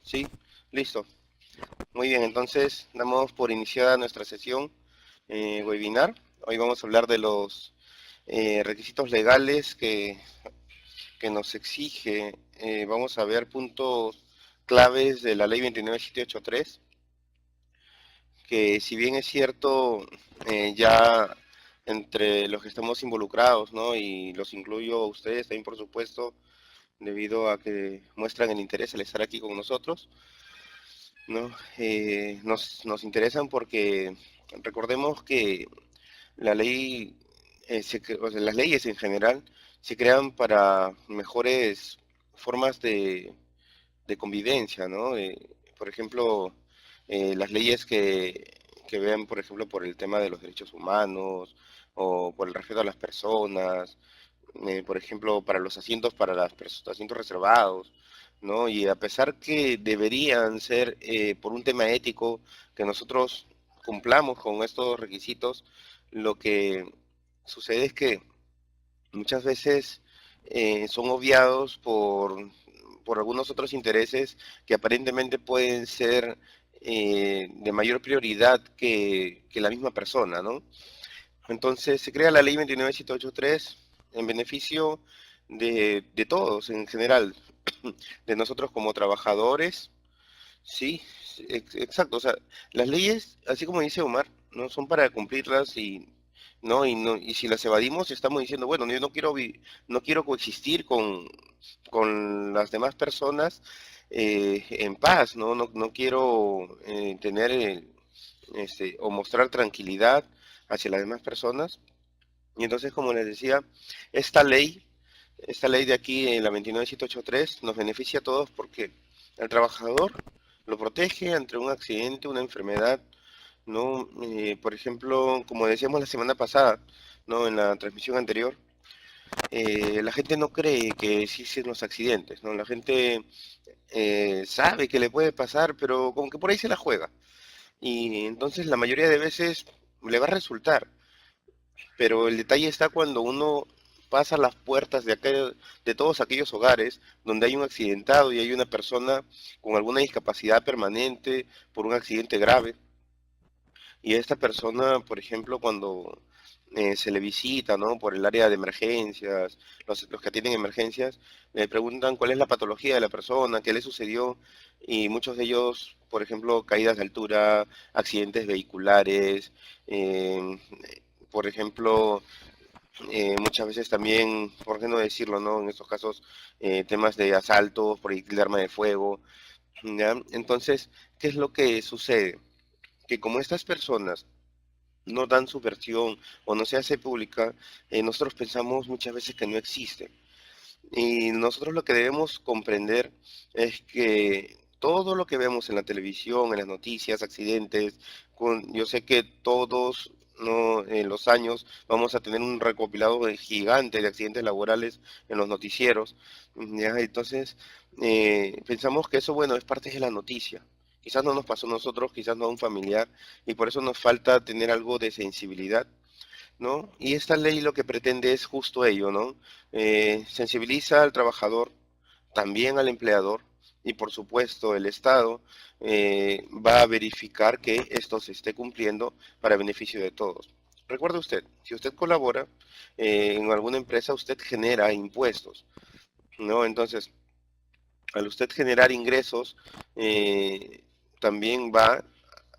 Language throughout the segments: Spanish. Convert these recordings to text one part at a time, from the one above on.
Sí, listo. Muy bien, entonces damos por iniciada nuestra sesión webinar. Hoy vamos a hablar de los requisitos legales que nos exige. Vamos a ver puntos claves de la ley 29783, que si bien es cierto, ya entre los que estamos involucrados, ¿no? Y los incluyo a ustedes también, por supuesto, debido a que muestran el interés al estar aquí con nosotros, ¿no? Nos interesan porque recordemos que la ley, o sea, las leyes en general se crean para mejores formas de convivencia, ¿no? Por ejemplo, las leyes que vean, por ejemplo, por el tema de los derechos humanos o por el respeto a las personas, por ejemplo, para los asientos, para los asientos reservados, ¿no? Y a pesar que deberían ser por un tema ético, que nosotros cumplamos con estos requisitos, lo que sucede es que muchas veces son obviados por algunos otros intereses que aparentemente pueden ser de mayor prioridad que la misma persona, ¿no? Entonces se crea la ley 29783 en beneficio de todos en general, de nosotros como trabajadores, sí, exacto, o sea, las leyes, así como dice Omar, no son para cumplirlas y si las evadimos estamos diciendo, bueno, yo no quiero coexistir con las demás personas en paz, no quiero tener o mostrar tranquilidad hacia las demás personas. Y entonces, como les decía, esta ley, esta ley de aquí, la 29783, nos beneficia a todos porque el trabajador lo protege ante un accidente, una enfermedad, ¿no? Por ejemplo, como decíamos la semana pasada, ¿no? En la transmisión anterior, la gente no cree que existen los accidentes, ¿no? La gente sabe que le puede pasar, pero como que por ahí se la juega. Y entonces la mayoría de veces le va a resultar. Pero el detalle está cuando uno pasa las puertas de todos aquellos hogares donde hay un accidentado y hay una persona con alguna discapacidad permanente por un accidente grave. Y esta persona, por ejemplo, cuando se le visita, ¿no? Por el área de emergencias, los que atienden emergencias, le preguntan cuál es la patología de la persona, qué le sucedió, y muchos de ellos, por ejemplo, caídas de altura, accidentes vehiculares, eh, por ejemplo, muchas veces también, ¿por qué no decirlo, no? En estos casos, temas de asaltos, proyectil de arma de fuego, ¿ya? Entonces, ¿qué es lo que sucede? Que como estas personas no dan su versión o no se hace pública, nosotros pensamos muchas veces que no existe. Y nosotros lo que debemos comprender es que todo lo que vemos en la televisión, en las noticias, accidentes, yo sé que todos, ¿no? En los años vamos a tener un recopilado gigante de accidentes laborales en los noticieros, ¿ya? Entonces, pensamos que eso, bueno, es parte de la noticia. Quizás no nos pasó a nosotros, quizás no a un familiar, y por eso nos falta tener algo de sensibilidad, ¿no? Y esta ley lo que pretende es justo ello, ¿no? Sensibiliza al trabajador, también al empleador, y por supuesto el Estado va a verificar que esto se esté cumpliendo para beneficio de todos. Recuerde usted, si usted colabora en alguna empresa, usted genera impuestos, ¿no? Entonces, al usted generar ingresos, también va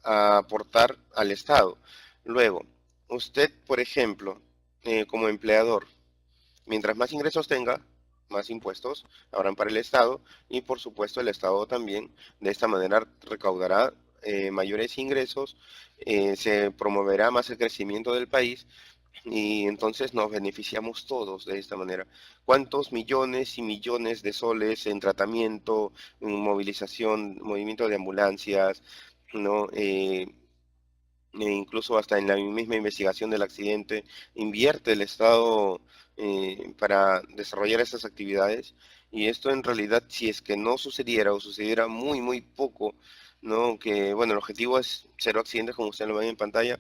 a aportar al Estado. Luego, usted, por ejemplo, como empleador, mientras más ingresos tenga, más impuestos habrán para el Estado y por supuesto el Estado también de esta manera recaudará mayores ingresos, se promoverá más el crecimiento del país y entonces nos beneficiamos todos de esta manera. ¿Cuántos millones y millones de soles en tratamiento, en movilización, movimiento de ambulancias, ¿no? Incluso hasta en la misma investigación del accidente, invierte el Estado para desarrollar esas actividades. Y esto en realidad, si es que no sucediera o sucediera muy, muy poco, ¿no? Que, bueno, el objetivo es cero accidentes, como ustedes lo ven en pantalla,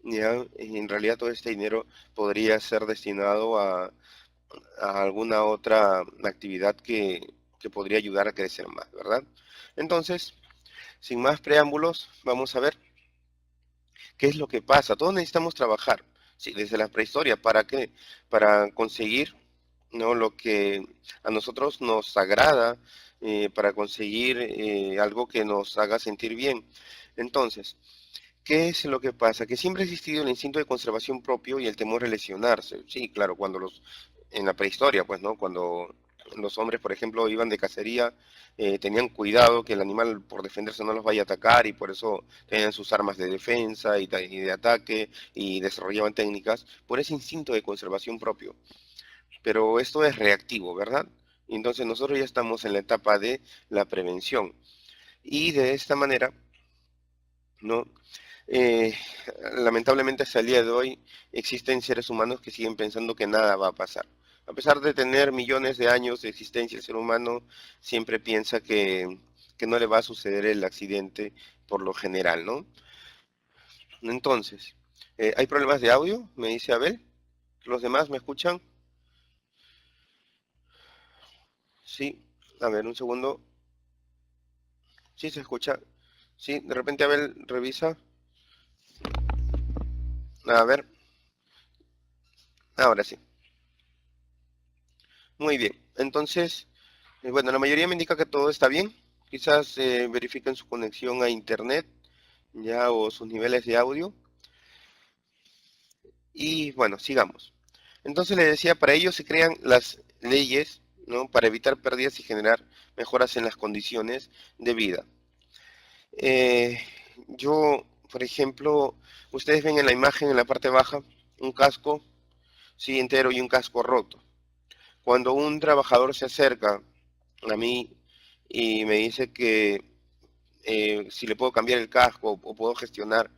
ya, en realidad todo este dinero podría ser destinado a alguna otra actividad que podría ayudar a crecer más, ¿verdad? Entonces, sin más preámbulos, vamos a ver qué es lo que pasa. Todos necesitamos trabajar, sí, desde la prehistoria. ¿Para qué? Para conseguir, ¿no?, lo que a nosotros nos agrada, para conseguir algo que nos haga sentir bien. Entonces, ¿qué es lo que pasa? Que siempre ha existido el instinto de conservación propio y el temor a lesionarse. Sí, claro, en la prehistoria, pues, ¿no? Cuando los hombres, por ejemplo, iban de cacería, tenían cuidado que el animal por defenderse no los vaya a atacar y por eso tenían sus armas de defensa y de ataque y desarrollaban técnicas por ese instinto de conservación propio. Pero esto es reactivo, ¿verdad? Y entonces nosotros ya estamos en la etapa de la prevención. Y de esta manera, ¿no? Eh, Lamentablemente hasta el día de hoy existen seres humanos que siguen pensando que nada va a pasar. A pesar de tener millones de años de existencia, el ser humano siempre piensa que no le va a suceder el accidente por lo general, ¿no? Entonces, ¿hay problemas de audio? Me dice Abel. ¿Los demás me escuchan? Sí. A ver, un segundo. Sí, se escucha. Sí, de repente Abel revisa. A ver, ahora sí. Muy bien. Entonces, bueno, la mayoría me indica que todo está bien. Quizás verifiquen su conexión a internet ya o sus niveles de audio. Y bueno, sigamos. Entonces le decía, para ello se crean las leyes, ¿no?, para evitar pérdidas y generar mejoras en las condiciones de vida. Eh, yo, por ejemplo, ustedes ven en la imagen en la parte baja un casco, sí, entero y un casco roto. Cuando un trabajador se acerca a mí y me dice que si le puedo cambiar el casco o puedo gestionar,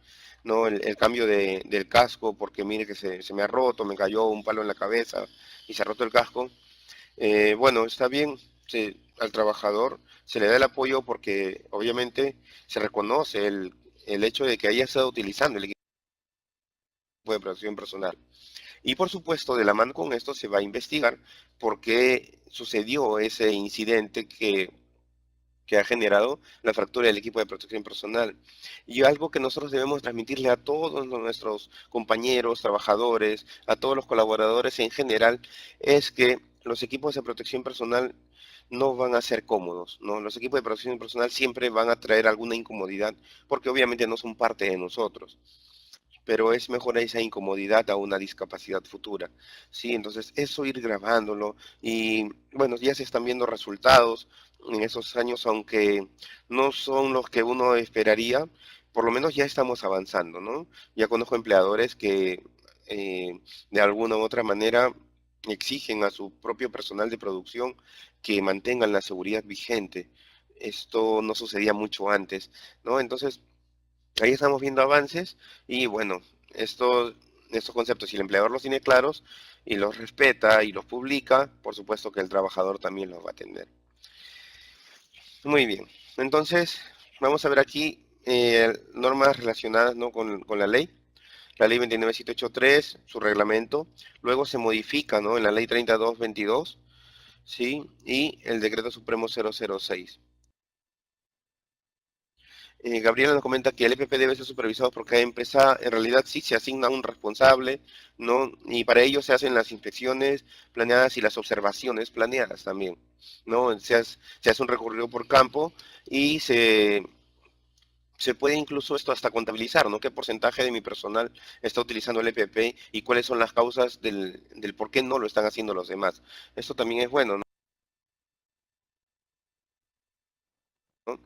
¿no?, el cambio del casco porque mire que se me ha roto, me cayó un palo en la cabeza y se ha roto el casco. Bueno, está bien, al trabajador se le da el apoyo porque obviamente se reconoce el hecho de que haya estado utilizando el equipo de protección personal. Y por supuesto, de la mano con esto se va a investigar por qué sucedió ese incidente que ha generado la fractura del equipo de protección personal. Y algo que nosotros debemos transmitirle a todos nuestros compañeros, trabajadores, a todos los colaboradores en general, es que los equipos de protección personal no van a ser cómodos, ¿no? Los equipos de protección personal siempre van a traer alguna incomodidad, porque obviamente no son parte de nosotros, pero es mejor esa incomodidad a una discapacidad futura, ¿sí? Entonces, eso ir grabándolo y, bueno, ya se están viendo resultados en esos años, aunque no son los que uno esperaría, por lo menos ya estamos avanzando, ¿no? Ya conozco empleadores que de alguna u otra manera exigen a su propio personal de producción que mantengan la seguridad vigente. Esto no sucedía mucho antes, ¿no? Entonces, ahí estamos viendo avances y bueno, estos conceptos, si el empleador los tiene claros y los respeta y los publica, por supuesto que el trabajador también los va a atender. Muy bien, entonces vamos a ver aquí normas relacionadas, ¿no?, con la ley. La ley 29783, su reglamento, luego se modifica, ¿no?, en la ley 3222, ¿sí? Y el decreto supremo 006. Gabriela nos comenta que el EPP debe ser supervisado por cada empresa. En realidad sí se asigna un responsable, ¿no? Y para ello se hacen las inspecciones planeadas y las observaciones planeadas también, ¿no? Se hace un recorrido por campo y se puede incluso esto hasta contabilizar, ¿no? ¿Qué porcentaje de mi personal está utilizando el EPP y cuáles son las causas del por qué no lo están haciendo los demás? Esto también es bueno, ¿no?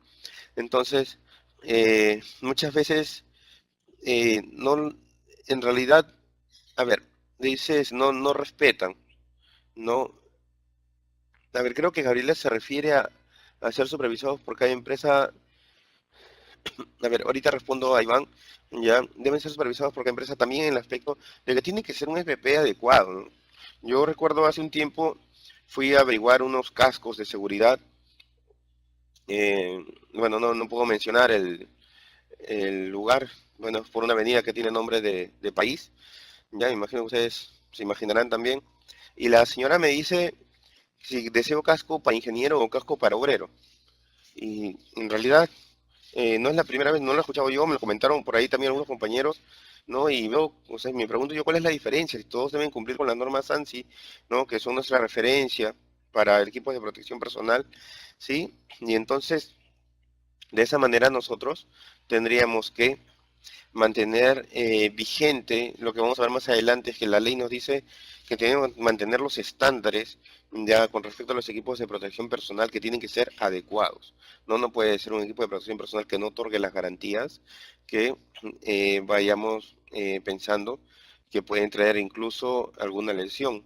Entonces, muchas veces no, en realidad, a ver, dices, no respetan, no, a ver, creo que Gabriela se refiere a ser supervisados por cada empresa. A ver, ahorita respondo a Iván, ya, deben ser supervisados por cada empresa también en el aspecto de que tiene que ser un FP adecuado, ¿no? Yo recuerdo hace un tiempo fui a averiguar unos cascos de seguridad, bueno, no puedo mencionar el lugar, bueno, es por una avenida que tiene nombre de país, ya, me imagino que ustedes se imaginarán también, y la señora me dice si deseo casco para ingeniero o casco para obrero. Y en realidad no es la primera vez, no lo he escuchado yo, me lo comentaron por ahí también algunos compañeros, ¿no? Y veo, o sea, me pregunto yo cuál es la diferencia, si todos deben cumplir con las normas ANSI, ¿no? Que son nuestra referencia para el equipo de protección personal, ¿sí? Y entonces, de esa manera nosotros tendríamos que mantener vigente, lo que vamos a ver más adelante es que la ley nos dice que tenemos que mantener los estándares ya con respecto a los equipos de protección personal que tienen que ser adecuados. No puede ser un equipo de protección personal que no otorgue las garantías que vayamos pensando que pueden traer incluso alguna lesión.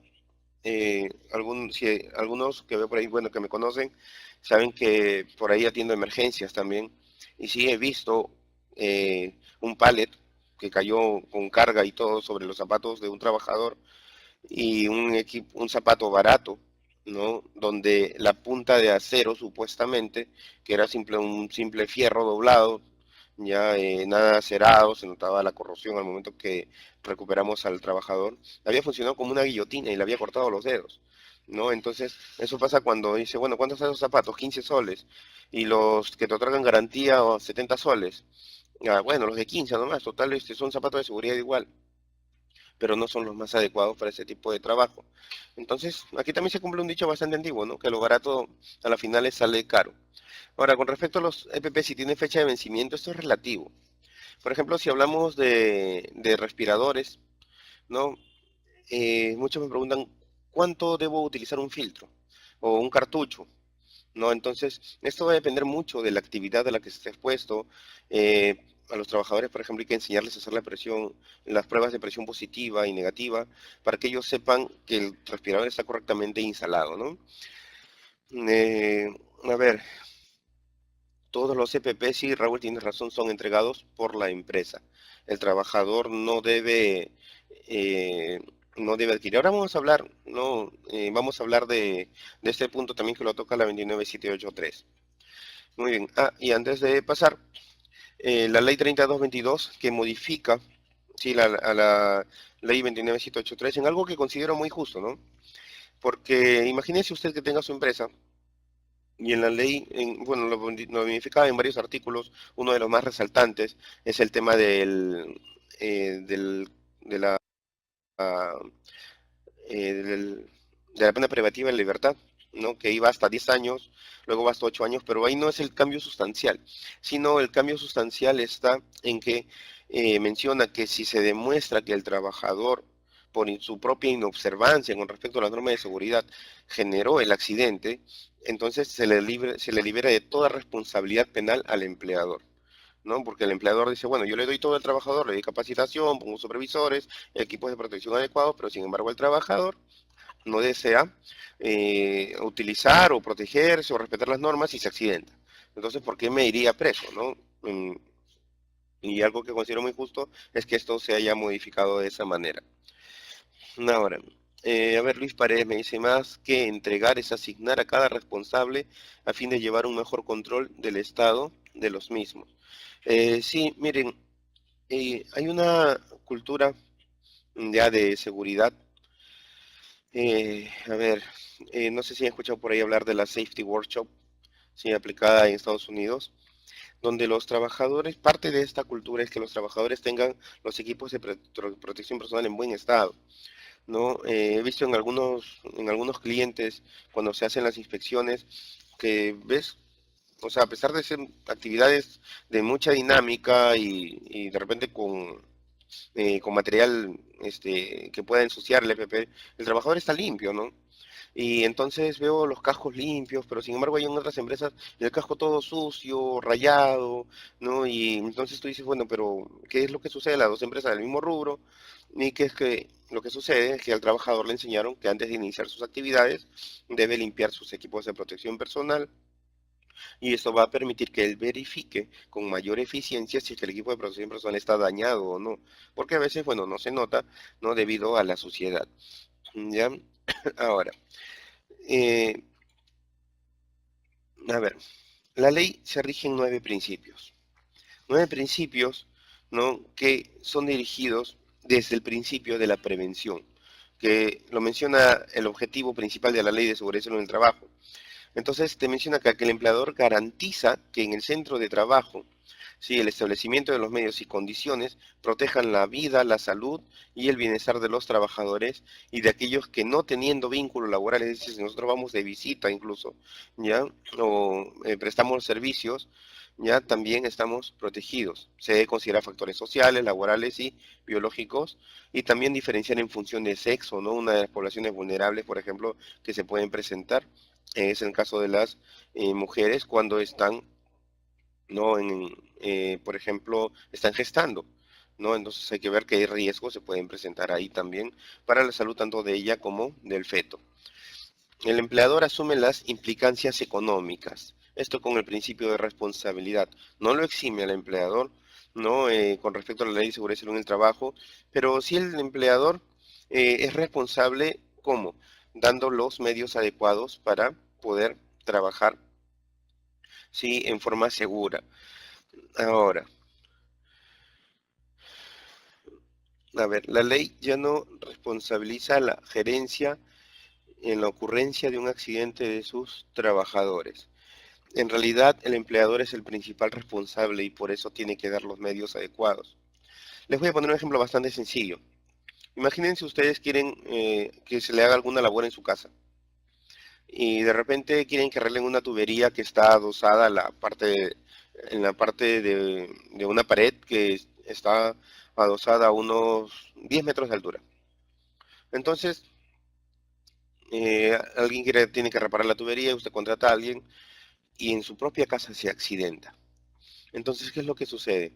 Algunos que veo por ahí, bueno, que me conocen, saben que por ahí atiendo emergencias también. Y sí he visto un pallet que cayó con carga y todo sobre los zapatos de un trabajador y un zapato barato, ¿no? Donde la punta de acero, supuestamente, que era un simple fierro doblado, ya nada cerrado, se notaba la corrosión al momento que recuperamos al trabajador, había funcionado como una guillotina y le había cortado los dedos, ¿no? Entonces, eso pasa cuando dice, bueno, ¿cuántos son esos zapatos? 15 soles. Y los que te otorgan garantía, 70 soles. Ah, bueno, los de 15 nomás, total, son zapatos de seguridad igual, pero no son los más adecuados para ese tipo de trabajo. Entonces, aquí también se cumple un dicho bastante antiguo, ¿no? Que lo barato a la final le sale caro. Ahora, con respecto a los EPP, si tienen fecha de vencimiento, esto es relativo. Por ejemplo, si hablamos de respiradores, ¿no? Muchos me preguntan, ¿cuánto debo utilizar un filtro o un cartucho? ¿No? Entonces, esto va a depender mucho de la actividad a la que se esté expuesto. A los trabajadores, por ejemplo, hay que enseñarles a hacer la presión, las pruebas de presión positiva y negativa, para que ellos sepan que el respirador está correctamente instalado, ¿no? Eh, a ver, todos los CPP, sí, Raúl tiene razón, son entregados por la empresa. El trabajador eh, no debe adquirir. Ahora vamos a hablar, no, vamos a hablar de este punto también que lo toca la 29783. Muy bien. Ah, y antes de pasar, la ley 3222 que modifica, sí, a la ley 29783 en algo que considero muy justo, ¿no? Porque imagínese usted que tenga su empresa y en la ley, bueno, lo modificaba en varios artículos. Uno de los más resaltantes es el tema de la, ah, de la pena privativa de libertad, ¿no? Que iba hasta 10 años, luego va hasta 8 años, pero ahí no es el cambio sustancial, sino el cambio sustancial está en que menciona que si se demuestra que el trabajador, por su propia inobservancia con respecto a las normas de seguridad, generó el accidente, entonces se le libera de toda responsabilidad penal al empleador. ¿No? Porque el empleador dice, bueno, yo le doy todo al trabajador, le doy capacitación, pongo supervisores, equipos de protección adecuados, pero sin embargo el trabajador no desea utilizar o protegerse o respetar las normas y se accidenta. Entonces, ¿por qué me iría preso, no? Y algo que considero muy justo es que esto se haya modificado de esa manera. Ahora, a ver, Luis Paredes me dice más que entregar es asignar a cada responsable a fin de llevar un mejor control del estado de los mismos. Sí, miren, hay una cultura ya de seguridad. A ver, no sé si han escuchado por ahí hablar de la Safety Workshop, sí, aplicada en Estados Unidos, donde los trabajadores, parte de esta cultura es que los trabajadores tengan los equipos de protección personal en buen estado, ¿no? He visto en algunos clientes, cuando se hacen las inspecciones, que ves, o sea, a pesar de ser actividades de mucha dinámica y de repente con material que pueda ensuciar el EPP, el trabajador está limpio, ¿no? Y entonces veo los cascos limpios, pero sin embargo hay en otras empresas el casco todo sucio, rayado, ¿no? Y entonces tú dices, bueno, pero ¿qué es lo que sucede? Las dos empresas del mismo rubro, y que es que lo que sucede es que al trabajador le enseñaron que antes de iniciar sus actividades debe limpiar sus equipos de protección personal y esto va a permitir que él verifique con mayor eficiencia si es que el equipo de protección personal está dañado o no, porque a veces, bueno, no se nota, ¿no? Debido a la suciedad, ¿ya? Ahora, eh, a ver, la ley se rige en 9 principios. 9 principios, ¿no? Que son dirigidos desde el principio de la prevención. que lo menciona el objetivo principal de la Ley de Seguridad y Salud en el Trabajo. Entonces te menciona acá que el empleador garantiza que en el centro de trabajo, sí, el establecimiento de los medios y condiciones protejan la vida, la salud y el bienestar de los trabajadores y de aquellos que no teniendo vínculo laboral, es decir, si nosotros vamos de visita incluso, ya, o prestamos servicios, ya también estamos protegidos. Se debe considerar factores sociales, laborales y biológicos y también diferenciar en función de sexo, ¿no? Una de las poblaciones vulnerables, por ejemplo, que se pueden presentar es el caso de las mujeres cuando están, ¿no? Por ejemplo, están gestando, ¿no? Entonces hay que ver qué riesgos se pueden presentar ahí también para la salud tanto de ella como del feto. El empleador asume las implicancias económicas. Esto con el principio de responsabilidad. No lo exime al empleador, ¿no? Con respecto a la ley de seguridad y salud en el trabajo, pero sí el empleador es responsable, ¿cómo? Dando los medios adecuados para poder trabajar, sí, en forma segura. Ahora, a ver, la ley ya no responsabiliza a la gerencia en la ocurrencia de un accidente de sus trabajadores. En realidad, el empleador es el principal responsable y por eso tiene que dar los medios adecuados. Les voy a poner un ejemplo bastante sencillo. Imagínense ustedes quieren que se le haga alguna labor en su casa y de repente quieren que arreglen una tubería que está adosada a en la parte de una pared que está adosada a unos 10 metros de altura. Entonces, tiene que reparar la tubería, usted contrata a alguien y en su propia casa se accidenta. Entonces, ¿qué es lo que sucede?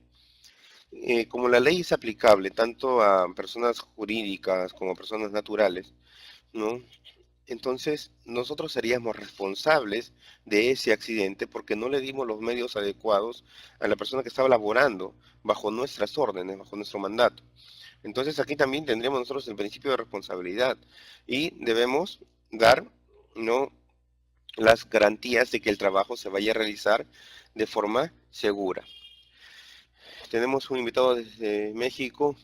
Como la ley es aplicable tanto a personas jurídicas como a personas naturales, ¿no? Entonces, nosotros seríamos responsables de ese accidente porque no le dimos los medios adecuados a la persona que estaba laborando bajo nuestras órdenes, bajo nuestro mandato. Entonces, aquí también tendríamos nosotros el principio de responsabilidad y debemos dar, ¿no?, las garantías de que el trabajo se vaya a realizar de forma segura. Tenemos un invitado desde México.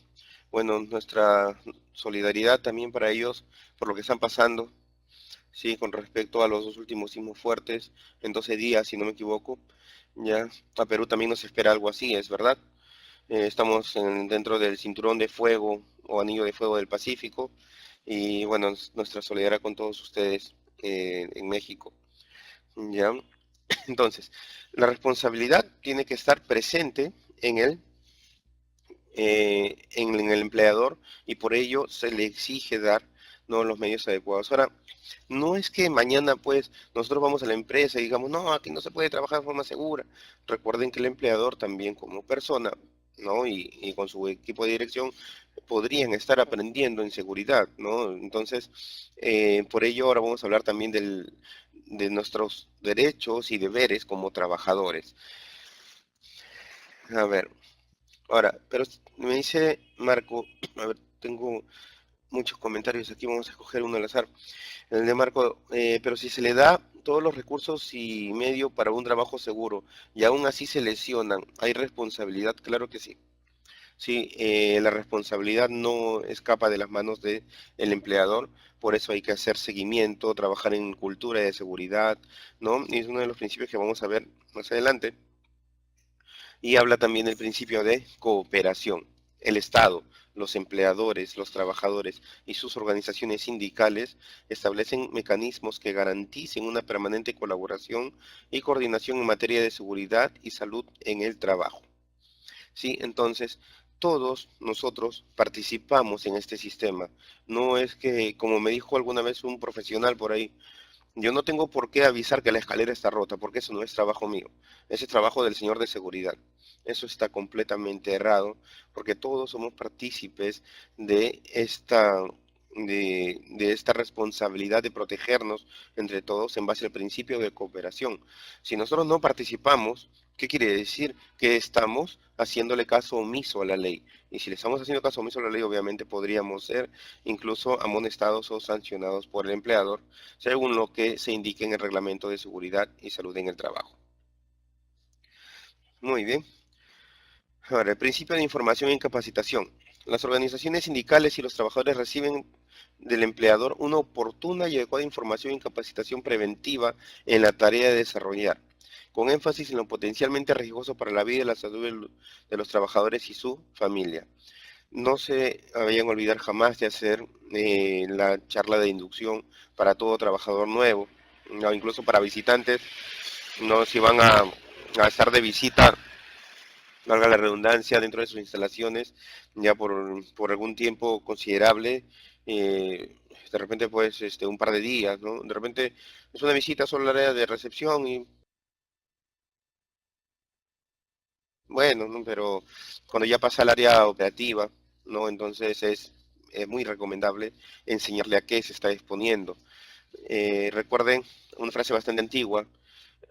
Bueno, nuestra solidaridad también para ellos por lo que están pasando, sí, con respecto a los dos últimos sismos fuertes en 12 días, si no me equivoco. Ya, a Perú también nos espera algo así, es verdad. Estamos dentro del cinturón de fuego o anillo de fuego del Pacífico y bueno, nuestra solidaridad con todos ustedes en México. Ya, entonces, la responsabilidad tiene que estar presente en en el empleador y por ello se le exige dar, ¿no?, los medios adecuados. Ahora, no es que mañana pues nosotros vamos a la empresa y digamos, no, aquí no se puede trabajar de forma segura. Recuerden que el empleador también como persona, ¿no?, y con su equipo de dirección podrían estar aprendiendo en seguridad, ¿no? Entonces, por ello ahora vamos a hablar también de nuestros derechos y deberes como trabajadores. A ver, ahora, pero me dice Marco, a ver, tengo muchos comentarios aquí, vamos a escoger uno al azar. El de Marco, pero si se le da todos los recursos y medio para un trabajo seguro y aún así se lesionan, ¿hay responsabilidad? Claro que sí. Sí, la responsabilidad no escapa de las manos del empleador, por eso hay que hacer seguimiento, trabajar en cultura de seguridad, ¿no? Y es uno de los principios que vamos a ver más adelante. Y habla también del principio de cooperación. El Estado, los empleadores, los trabajadores y sus organizaciones sindicales establecen mecanismos que garanticen una permanente colaboración y coordinación en materia de seguridad y salud en el trabajo. ¿Sí? Entonces, todos nosotros participamos en este sistema. No es que, como me dijo alguna vez un profesional por ahí, yo no tengo por qué avisar que la escalera está rota, porque eso no es trabajo mío, ese es trabajo del señor de seguridad. Eso está completamente errado, porque todos somos partícipes de de esta responsabilidad de protegernos entre todos en base al principio de cooperación. Si nosotros no participamos, ¿qué quiere decir? Que estamos haciéndole caso omiso a la ley. Y si le estamos haciendo caso omiso a la ley, obviamente podríamos ser incluso amonestados o sancionados por el empleador según lo que se indique en el Reglamento de Seguridad y Salud en el Trabajo. Muy bien. Ahora, el principio de información y capacitación. Las organizaciones sindicales y los trabajadores reciben del empleador una oportuna y adecuada información y capacitación preventiva en la tarea de desarrollar, con énfasis en lo potencialmente riesgoso para la vida y la salud de los trabajadores y su familia. No se vayan a olvidar jamás de hacer la charla de inducción para todo trabajador nuevo, no, incluso para visitantes, no si van a estar de visita, valga la redundancia, dentro de sus instalaciones, ya por algún tiempo considerable, de repente pues un par de días, ¿no? De repente es una visita solo al área de recepción y bueno, ¿no? Pero cuando ya pasa al área operativa, ¿no? Entonces es muy recomendable enseñarle a qué se está exponiendo. Recuerden una frase bastante antigua: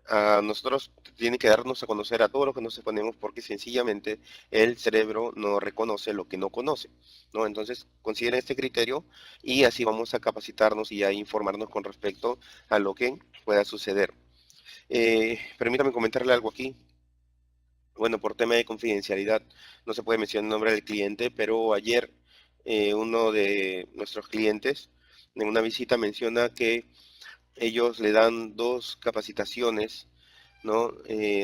a nosotros tiene que darnos a conocer a todos los que nos exponemos porque sencillamente el cerebro no reconoce lo que no conoce, ¿no? Entonces consideren este criterio y así vamos a capacitarnos y a informarnos con respecto a lo que pueda suceder. Permítame comentarle algo aquí. Bueno, por tema de confidencialidad no se puede mencionar el nombre del cliente, pero ayer uno de nuestros clientes en una visita menciona que ellos le dan dos capacitaciones, ¿no?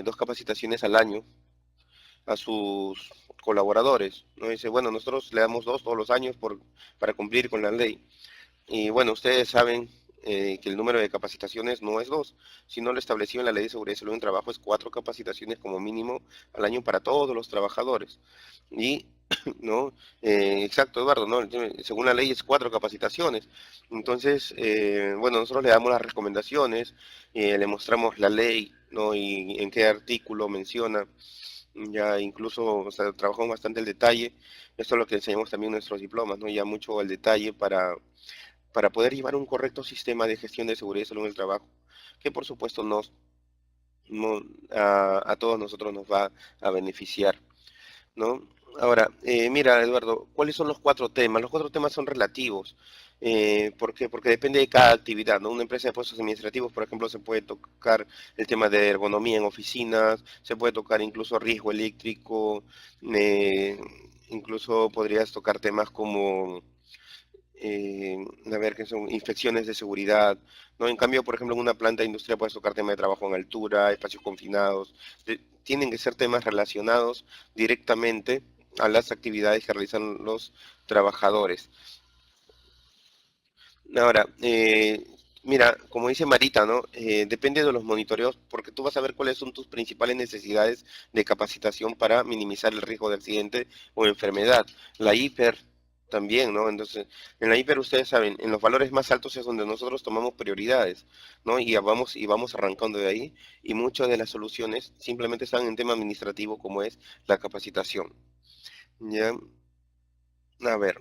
Dos capacitaciones al año a sus colaboradores, ¿no? Dice, bueno, nosotros le damos dos todos los años para cumplir con la ley. Y bueno, ustedes saben que el número de capacitaciones no es dos, sino lo establecido en la Ley de Seguridad y Salud en el Trabajo es cuatro capacitaciones como mínimo al año para todos los trabajadores. Y, ¿no? Exacto, Eduardo, ¿no? Según la ley es cuatro capacitaciones. Entonces, bueno, nosotros le damos las recomendaciones, le mostramos la ley, ¿no? Y en qué artículo menciona. Ya incluso, o sea, trabajamos bastante el detalle. Esto es lo que enseñamos también en nuestros diplomas, ¿no? Ya mucho el detalle para poder llevar un correcto sistema de gestión de seguridad y salud en el trabajo, que por supuesto a todos nosotros nos va a beneficiar, ¿no? Ahora, mira, Eduardo, ¿cuáles son los cuatro temas? Los cuatro temas son relativos. ¿Por qué? Porque depende de cada actividad, ¿no? Una empresa de puestos administrativos, por ejemplo, se puede tocar el tema de ergonomía en oficinas, se puede tocar incluso riesgo eléctrico, eh, incluso podrías tocar temas como a ver, que son infecciones de seguridad, ¿no? En cambio, por ejemplo, en una planta industrial puedes tocar tema de trabajo en altura, espacios confinados, tienen que ser temas relacionados directamente a las actividades que realizan los trabajadores. Ahora, mira, como dice Marita, ¿no? Depende de los monitoreos, porque tú vas a ver cuáles son tus principales necesidades de capacitación para minimizar el riesgo de accidente o enfermedad. La hiper también, ¿no? Entonces, en la hiper ustedes saben, en los valores más altos es donde nosotros tomamos prioridades, ¿no? Y vamos arrancando de ahí, y muchas de las soluciones simplemente están en tema administrativo, como es la capacitación. ¿Ya? A ver.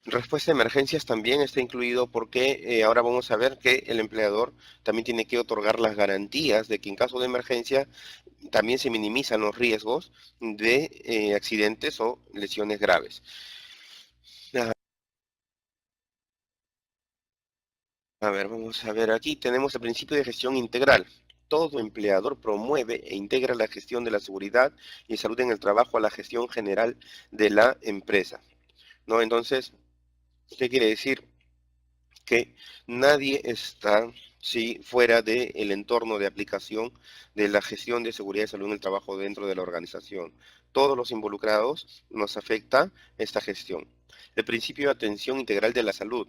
Respuesta a emergencias también está incluido porque ahora vamos a ver que el empleador también tiene que otorgar las garantías de que en caso de emergencia también se minimizan los riesgos de accidentes o lesiones graves. A ver, vamos a ver, aquí tenemos el principio de gestión integral. Todo empleador promueve e integra la gestión de la seguridad y salud en el trabajo a la gestión general de la empresa, ¿no? Entonces, ¿qué quiere decir? Que nadie está fuera del entorno de aplicación de la gestión de seguridad y salud en el trabajo dentro de la organización. Todos los involucrados nos afecta esta gestión. El principio de atención integral de la salud.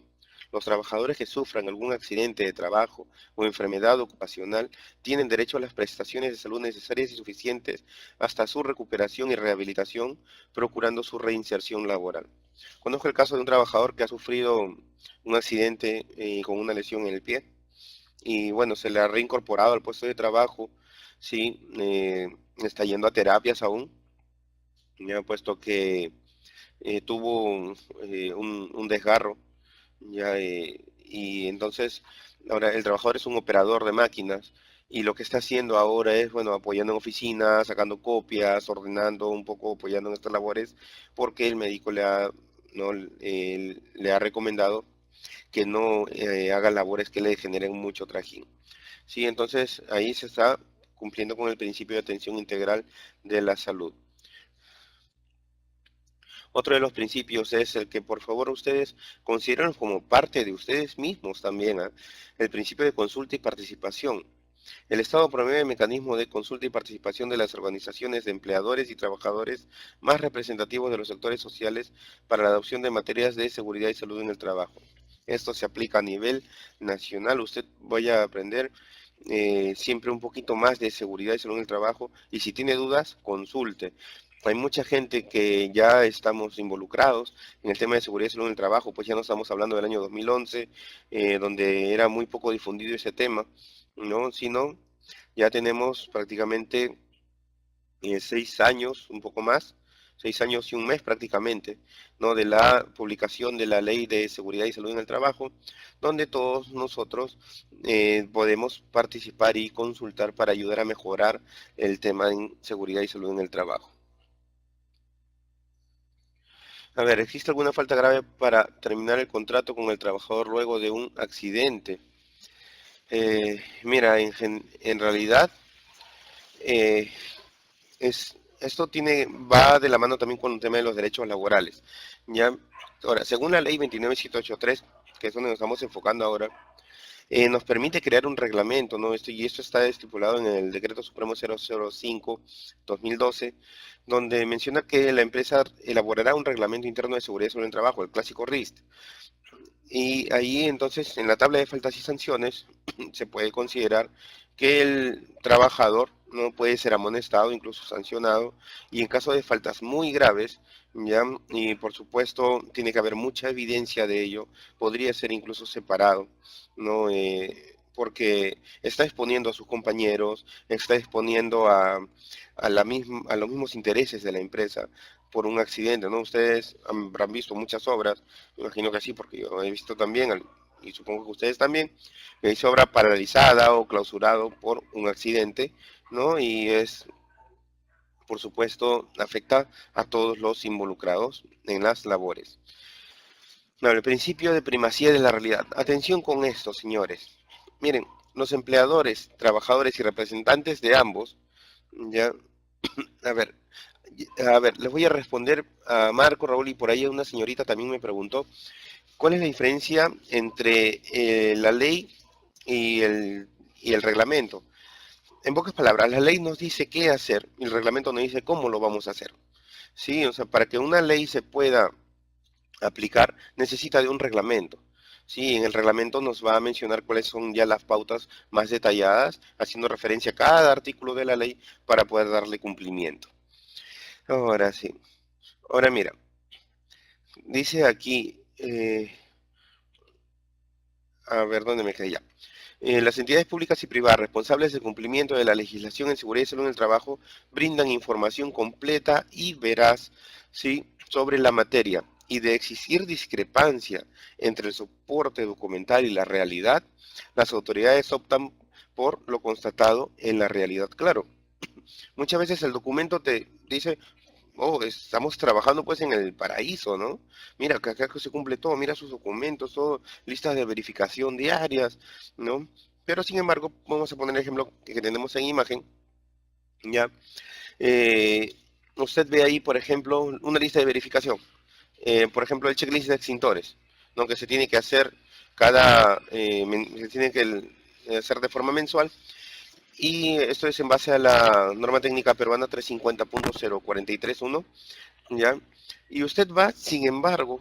Los trabajadores que sufran algún accidente de trabajo o enfermedad ocupacional tienen derecho a las prestaciones de salud necesarias y suficientes hasta su recuperación y rehabilitación, procurando su reinserción laboral. Conozco el caso de un trabajador que ha sufrido un accidente con una lesión en el pie y bueno, se le ha reincorporado al puesto de trabajo, sí, está yendo a terapias aún, me ha puesto que tuvo un desgarro, ya, y entonces ahora el trabajador es un operador de máquinas y lo que está haciendo ahora es, bueno, apoyando en oficinas, sacando copias, ordenando un poco, apoyando en estas labores, porque el médico no, le ha recomendado que no haga labores que le generen mucho trajín. Sí, entonces ahí se está cumpliendo con el principio de atención integral de la salud. Otro de los principios es el que por favor ustedes consideren como parte de ustedes mismos también, ¿ah? El principio de consulta y participación. El Estado promueve mecanismos de consulta y participación de las organizaciones de empleadores y trabajadores más representativos de los sectores sociales para la adopción de materias de seguridad y salud en el trabajo. Esto se aplica a nivel nacional. Usted vaya a aprender siempre un poquito más de seguridad y salud en el trabajo y si tiene dudas, consulte. Hay mucha gente que ya estamos involucrados en el tema de seguridad y salud en el trabajo, pues ya no estamos hablando del año 2011, donde era muy poco difundido ese tema, ¿no? Sino ya tenemos prácticamente 6 años, un poco más, 6 años y un mes prácticamente, ¿no? De la publicación de la Ley de Seguridad y Salud en el Trabajo, donde todos nosotros podemos participar y consultar para ayudar a mejorar el tema en seguridad y salud en el trabajo. A ver, ¿existe alguna falta grave para terminar el contrato con el trabajador luego de un accidente? Mira, en realidad, eh, esto va de la mano también con el tema de los derechos laborales. ¿Ya? Ahora, según la ley 29783, que es donde nos estamos enfocando ahora, nos permite crear un reglamento, ¿no? Esto está estipulado en el Decreto Supremo 005-2012, donde menciona que la empresa elaborará un reglamento interno de seguridad sobre el trabajo, el clásico RIST. Y ahí entonces, en la tabla de faltas y sanciones, se puede considerar que el trabajador no puede ser amonestado, incluso sancionado, y en caso de faltas muy graves, ya, y por supuesto tiene que haber mucha evidencia de ello, podría ser incluso separado, ¿no? Porque está exponiendo a sus compañeros, está exponiendo a los mismos intereses de la empresa por un accidente, ¿no? Ustedes habrán visto muchas obras, me imagino que sí, porque yo he visto también, y supongo que ustedes también, que hizo obra paralizada o clausurado por un accidente, ¿no? Y por supuesto, afecta a todos los involucrados en las labores. No, el principio de primacía de la realidad. Atención con esto, señores. Miren, los empleadores, trabajadores y representantes de ambos, ya, a ver, les voy a responder a Marco, Raúl, y por ahí una señorita también me preguntó, ¿cuál es la diferencia entre la ley y el reglamento? En pocas palabras, la ley nos dice qué hacer y el reglamento nos dice cómo lo vamos a hacer. Sí, o sea, para que una ley se pueda aplicar, necesita de un reglamento. Sí, en el reglamento nos va a mencionar cuáles son ya las pautas más detalladas, haciendo referencia a cada artículo de la ley para poder darle cumplimiento. Ahora sí. Ahora mira, dice aquí, a ver dónde me quedé ya. Las entidades públicas y privadas responsables del cumplimiento de la legislación en seguridad y salud en el trabajo brindan información completa y veraz, ¿sí?, sobre la materia, y de existir discrepancia entre el soporte documental y la realidad, las autoridades optan por lo constatado en la realidad. Claro, muchas veces el documento te dice, oh, estamos trabajando pues en el paraíso, ¿no? Mira, que acá se cumple todo, mira sus documentos, todo, listas de verificación diarias, ¿no? Pero sin embargo, vamos a poner el ejemplo que tenemos en imagen, ¿ya? Eh, Usted ve ahí, por ejemplo, una lista de verificación. Por ejemplo, el checklist de extintores, ¿no? Que se tiene que hacer se tiene que hacer de forma mensual y esto es en base a la norma técnica peruana 350.0431, ¿ya? Y usted va, sin embargo,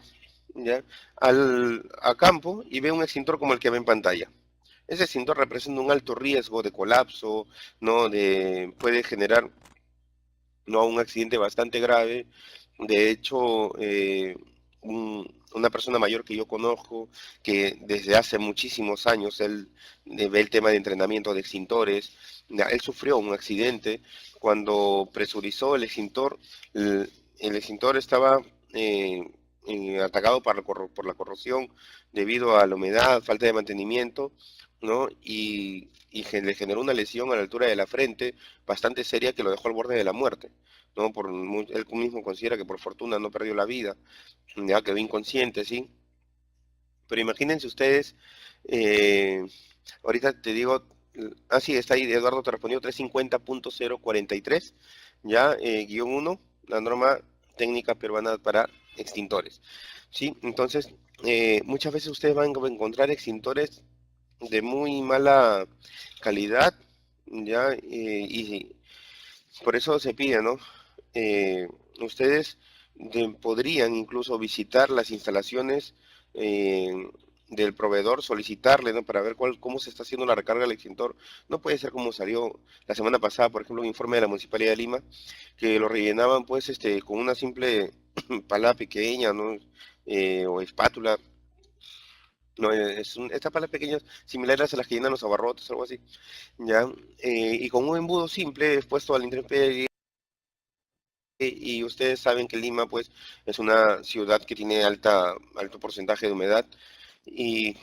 ¿ya?, a campo y ve un extintor como el que ve en pantalla. Ese extintor representa un alto riesgo de colapso, ¿no? Puede generar, ¿no?, un accidente bastante grave. De hecho, una persona mayor que yo conozco, que desde hace muchísimos años él ve el tema de entrenamiento de extintores, ya, él sufrió un accidente cuando presurizó el extintor. El extintor estaba atacado por la corrosión debido a la humedad, falta de mantenimiento, ¿no? Le generó una lesión a la altura de la frente bastante seria que lo dejó al borde de la muerte, ¿no? Él mismo considera que por fortuna no perdió la vida, ya quedó inconsciente, ¿sí? Pero imagínense ustedes, eh, ahorita te digo, sí, está ahí, Eduardo te respondió 350.043, ya, guión 1, la norma técnica peruana para extintores, ¿sí? Entonces, muchas veces ustedes van a encontrar extintores de muy mala calidad, ¿ya? Y por eso se pide, ¿no? Eh, ustedes podrían incluso visitar las instalaciones eh, del proveedor, solicitarle, ¿no? Para ver cómo se está haciendo la recarga del extintor. No puede ser como salió la semana pasada, por ejemplo, un informe de la Municipalidad de Lima, que lo rellenaban pues con una simple pala pequeña, ¿no? O espátula. No, estas palas pequeñas similares a las que llenan los abarrotes o algo así, ¿ya? Y con un embudo simple expuesto a la intemperie. Y ustedes saben que Lima, pues, es una ciudad que tiene alto porcentaje de humedad. Y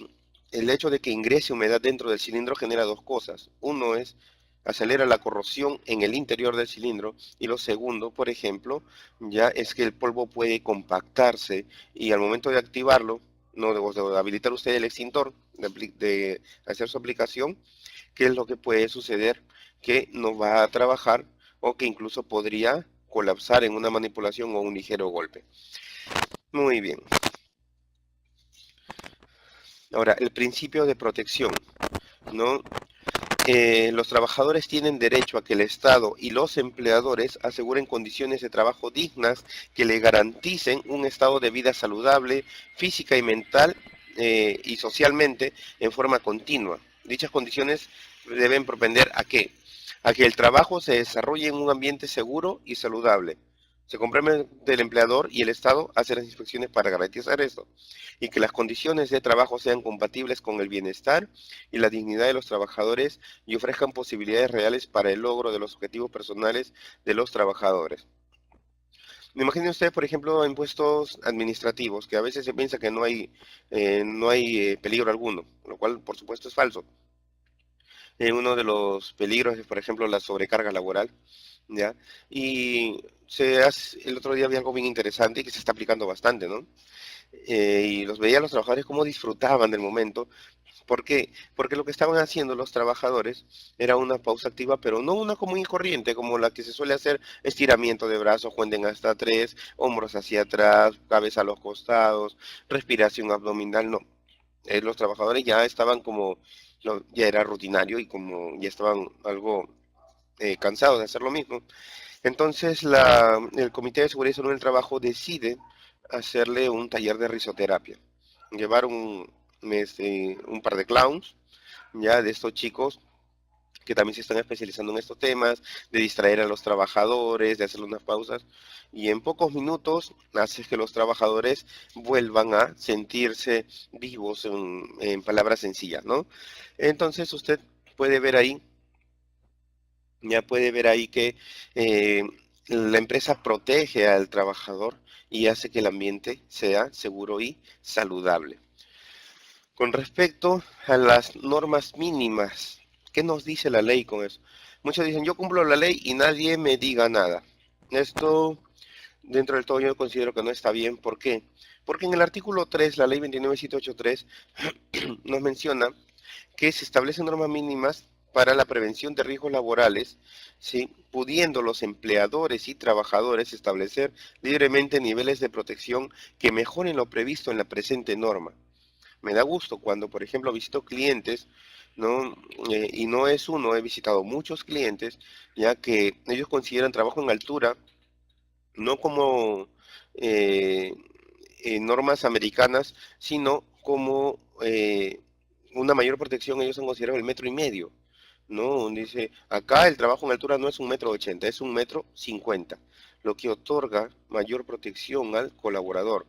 el hecho de que ingrese humedad dentro del cilindro genera dos cosas. Uno es acelera la corrosión en el interior del cilindro. Y lo segundo, por ejemplo, ya es que el polvo puede compactarse y al momento de activarlo, no de habilitar usted el extintor, de hacer su aplicación, ¿qué es lo que puede suceder? Que no va a trabajar o que incluso podría colapsar en una manipulación o un ligero golpe. Muy bien. Ahora, el principio de protección, ¿no? Los trabajadores tienen derecho a que el Estado y los empleadores aseguren condiciones de trabajo dignas que le garanticen un estado de vida saludable, física y mental y socialmente en forma continua. Dichas condiciones deben propender ¿a qué? A que el trabajo se desarrolle en un ambiente seguro y saludable. Se compromete el empleador y el Estado a hacer las inspecciones para garantizar esto y que las condiciones de trabajo sean compatibles con el bienestar y la dignidad de los trabajadores y ofrezcan posibilidades reales para el logro de los objetivos personales de los trabajadores. Imaginen ustedes, por ejemplo, en puestos administrativos, que a veces se piensa que no hay peligro alguno, lo cual por supuesto es falso. Uno de los peligros es, por ejemplo, la sobrecarga laboral, ¿ya? Y el otro día había algo bien interesante y que se está aplicando bastante, ¿no? Y los veía a los trabajadores cómo disfrutaban del momento. ¿Por qué? Porque lo que estaban haciendo los trabajadores era una pausa activa, pero no una común y corriente, como la que se suele hacer, estiramiento de brazos, cuenten hasta tres, hombros hacia atrás, cabeza a los costados, respiración abdominal, no. Los trabajadores ya estaban como, no, ya era rutinario y como ya estaban algo cansados de hacer lo mismo. Entonces el Comité de Seguridad y Salud en el Trabajo decide hacerle un taller de risoterapia. Llevar un par de clowns, ya de estos chicos que también se están especializando en estos temas, de distraer a los trabajadores, de hacerle unas pausas, y en pocos minutos hace que los trabajadores vuelvan a sentirse vivos en palabras sencillas, ¿no? Entonces usted puede ver ahí, ya puede ver ahí que eh, la empresa protege al trabajador y hace que el ambiente sea seguro y saludable. Con respecto a las normas mínimas, ¿qué nos dice la ley con eso? Muchos dicen, yo cumplo la ley y nadie me diga nada. Esto, dentro del todo, yo considero que no está bien. ¿Por qué? Porque en el artículo 3, la ley 29783, nos menciona que se establecen normas mínimas para la prevención de riesgos laborales, ¿sí? Pudiendo los empleadores y trabajadores establecer libremente niveles de protección que mejoren lo previsto en la presente norma. Me da gusto cuando, por ejemplo, visito clientes, ¿no? Y no es uno, he visitado muchos clientes, ya que ellos consideran trabajo en altura no como eh, normas americanas, sino como una mayor protección. Ellos han considerado el 1,5 metros, ¿no? Dice, acá el trabajo en altura no es 1,80 m, es 1,50 m, lo que otorga mayor protección al colaborador.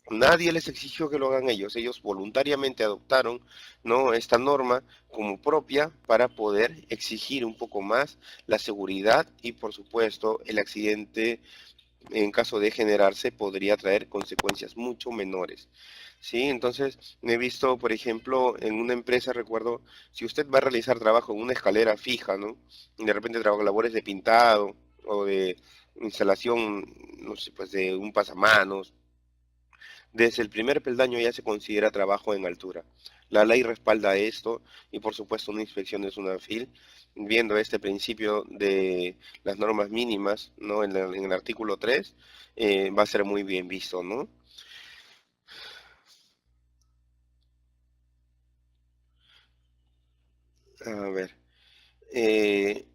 Nadie les exigió que lo hagan ellos voluntariamente adoptaron, ¿no?, esta norma como propia para poder exigir un poco más la seguridad y por supuesto el accidente en caso de generarse podría traer consecuencias mucho menores. Sí, entonces he visto, por ejemplo, en una empresa, recuerdo, si usted va a realizar trabajo en una escalera fija, ¿no? Y de repente trabaja labores de pintado o de instalación, no sé, pues de un pasamanos, Desde el primer peldaño ya se considera trabajo en altura. La ley respalda esto y por supuesto una inspección de SUNAFIL, viendo este principio de las normas mínimas, ¿no? En el artículo 3, va a ser muy bien visto, ¿no? A ver. eh,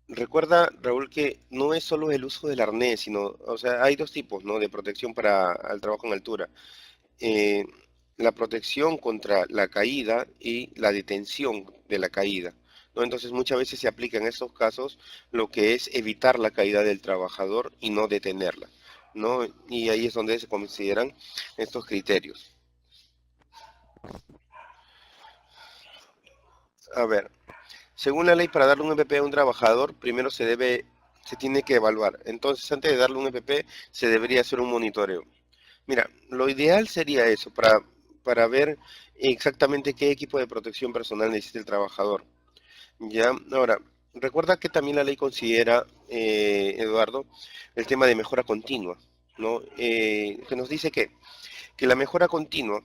Recuerda, Raúl, que no es solo el uso del arnés, sino, o sea, hay dos tipos, ¿no? De protección para el trabajo en altura. eh, la protección contra la caída y la detención de la caída, ¿no? Entonces muchas veces se aplica en estos casos lo que es evitar la caída del trabajador y no detenerla, ¿no? Y ahí es donde se consideran estos criterios. A ver, según la ley, para darle un EPP a un trabajador, primero se tiene que evaluar. Entonces, antes de darle un EPP, se debería hacer un monitoreo. Mira, lo ideal sería eso, para ver exactamente qué equipo de protección personal necesita el trabajador. Ya, ahora, recuerda que también la ley considera, Eduardo, el tema de mejora continua, ¿no? Que nos dice que la mejora continua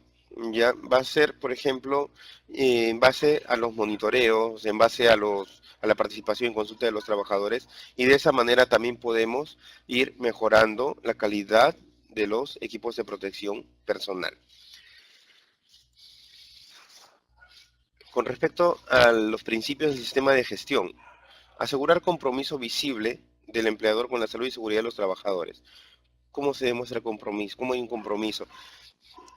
ya va a ser, por ejemplo, en base a los monitoreos, en base a la participación en consulta de los trabajadores, y de esa manera también podemos ir mejorando la calidad de los equipos de protección personal. Con respecto a los principios del sistema de gestión, asegurar compromiso visible del empleador con la salud y seguridad de los trabajadores. ¿Cómo se demuestra compromiso? ¿Cómo hay un compromiso?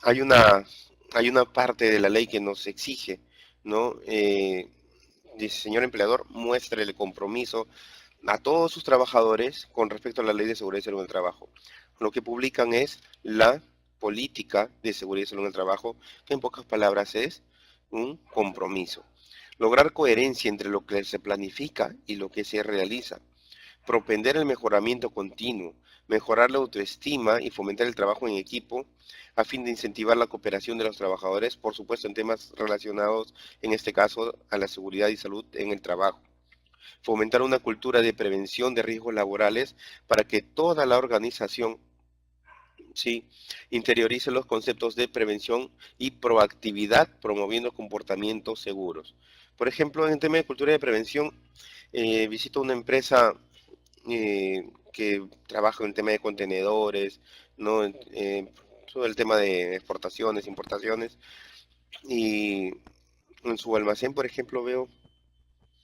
Hay una, hay una parte de la ley que nos exige, ¿no? Dice, señor empleador, muestre el compromiso a todos sus trabajadores con respecto a la ley de seguridad y salud en el trabajo. Lo que publican es la política de seguridad y salud en el trabajo, que en pocas palabras es un compromiso. Lograr coherencia entre lo que se planifica y lo que se realiza. Propender el mejoramiento continuo, mejorar la autoestima y fomentar el trabajo en equipo a fin de incentivar la cooperación de los trabajadores, por supuesto en temas relacionados, en este caso, a la seguridad y salud en el trabajo. Fomentar una cultura de prevención de riesgos laborales para que toda la organización, sí, interiorice los conceptos de prevención y proactividad, promoviendo comportamientos seguros. Por ejemplo, en el tema de cultura de prevención, visito una empresa que trabaja en el tema de contenedores, ¿no? Todo el tema de exportaciones, importaciones, y en su almacén, por ejemplo, veo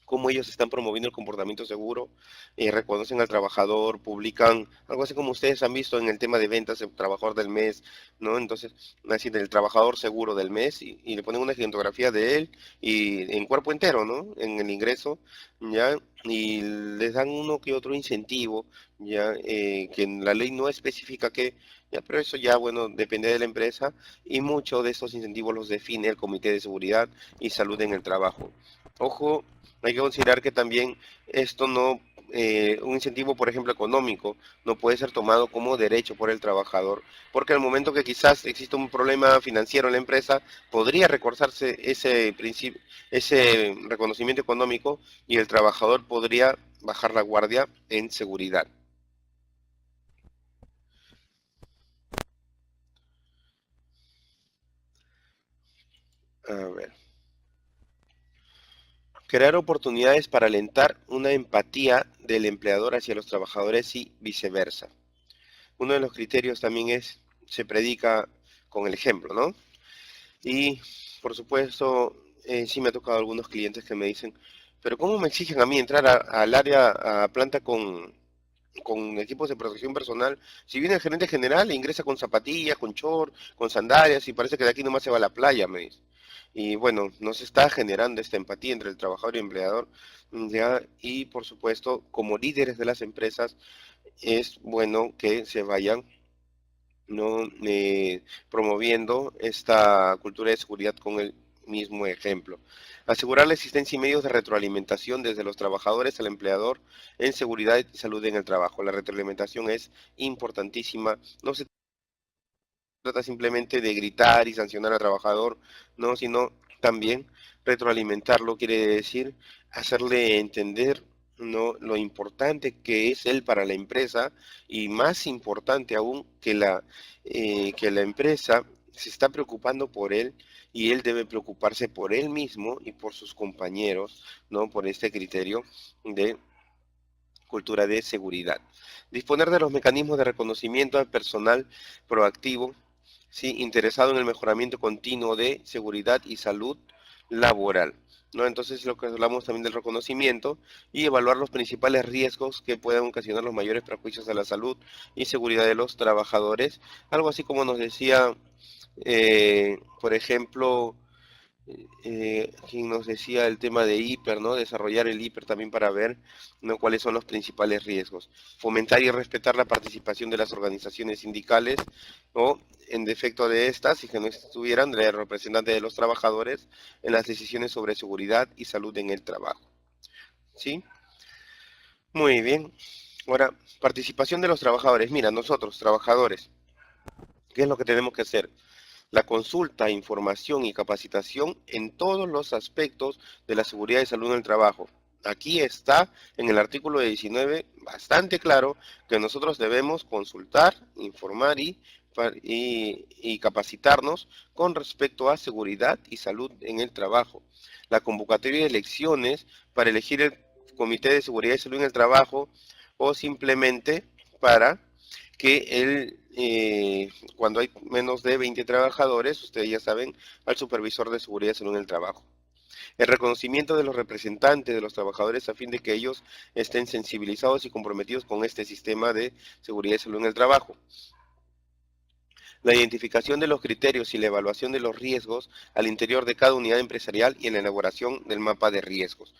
cómo ellos están promoviendo el comportamiento seguro, reconocen al trabajador, publican algo así como ustedes han visto en el tema de ventas, el trabajador del mes, ¿no? Entonces, así del trabajador seguro del mes y le ponen una fotografía de él y en cuerpo entero, ¿no? En el ingreso, ¿ya? Y les dan uno que otro incentivo, ¿ya? Que en la ley no especifica qué, ya, pero eso ya, bueno, depende de la empresa y muchos de estos incentivos los define el Comité de Seguridad y Salud en el Trabajo. Ojo, hay que considerar que también esto no, un incentivo, por ejemplo, económico, no puede ser tomado como derecho por el trabajador, porque al momento que quizás exista un problema financiero en la empresa, podría recortarse ese principio, ese reconocimiento económico y el trabajador podría bajar la guardia en seguridad. A ver. Crear oportunidades para alentar una empatía del empleador hacia los trabajadores y viceversa. Uno de los criterios también es, se predica con el ejemplo, ¿no? Y, por supuesto, sí me ha tocado algunos clientes que me dicen, pero ¿cómo me exigen a mí entrar al área, a planta con equipos de protección personal? Si viene el gerente general e ingresa con zapatillas, con short, con sandalias y parece que de aquí nomás se va a la playa, me dice. Y bueno, nos está generando esta empatía entre el trabajador y empleador, ya, y por supuesto, como líderes de las empresas, es bueno que se vayan, ¿no? Promoviendo esta cultura de seguridad con el mismo ejemplo. Asegurar la existencia y medios de retroalimentación desde los trabajadores al empleador en seguridad y salud en el trabajo. La retroalimentación es importantísima. No se trata simplemente de gritar y sancionar al trabajador, no, sino también retroalimentarlo quiere decir hacerle entender ¿no? Lo importante que es él para la empresa y más importante aún que la empresa se está preocupando por él y él debe preocuparse por él mismo y por sus compañeros, ¿no? Por este criterio de cultura de seguridad. Disponer de los mecanismos de reconocimiento al personal proactivo, ¿sí? Interesado en el mejoramiento continuo de seguridad y salud laboral, ¿no? Entonces, lo que hablamos también del reconocimiento y evaluar los principales riesgos que puedan ocasionar los mayores perjuicios a la salud y seguridad de los trabajadores. Algo así como nos decía, por ejemplo, quien nos decía el tema de hiper, ¿no? Desarrollar el hiper también para ver, ¿no? Cuáles son los principales riesgos. Fomentar y respetar la participación de las organizaciones sindicales o, en defecto de estas, si que no estuvieran, de representantes de los trabajadores en las decisiones sobre seguridad y salud en el trabajo. ¿Sí? Muy bien. Ahora, participación de los trabajadores. Mira, nosotros, trabajadores, ¿qué es lo que tenemos que hacer? La consulta, información y capacitación en todos los aspectos de la seguridad y salud en el trabajo. Aquí está en el artículo 19 bastante claro que nosotros debemos consultar, informar y capacitarnos con respecto a seguridad y salud en el trabajo. La convocatoria de elecciones para elegir el Comité de Seguridad y Salud en el Trabajo o simplemente para que cuando hay menos de 20 trabajadores, ustedes ya saben, al supervisor de seguridad y salud en el trabajo. El reconocimiento de los representantes de los trabajadores a fin de que ellos estén sensibilizados y comprometidos con este sistema de seguridad y salud en el trabajo. La identificación de los criterios y la evaluación de los riesgos al interior de cada unidad empresarial y en la elaboración del mapa de riesgos.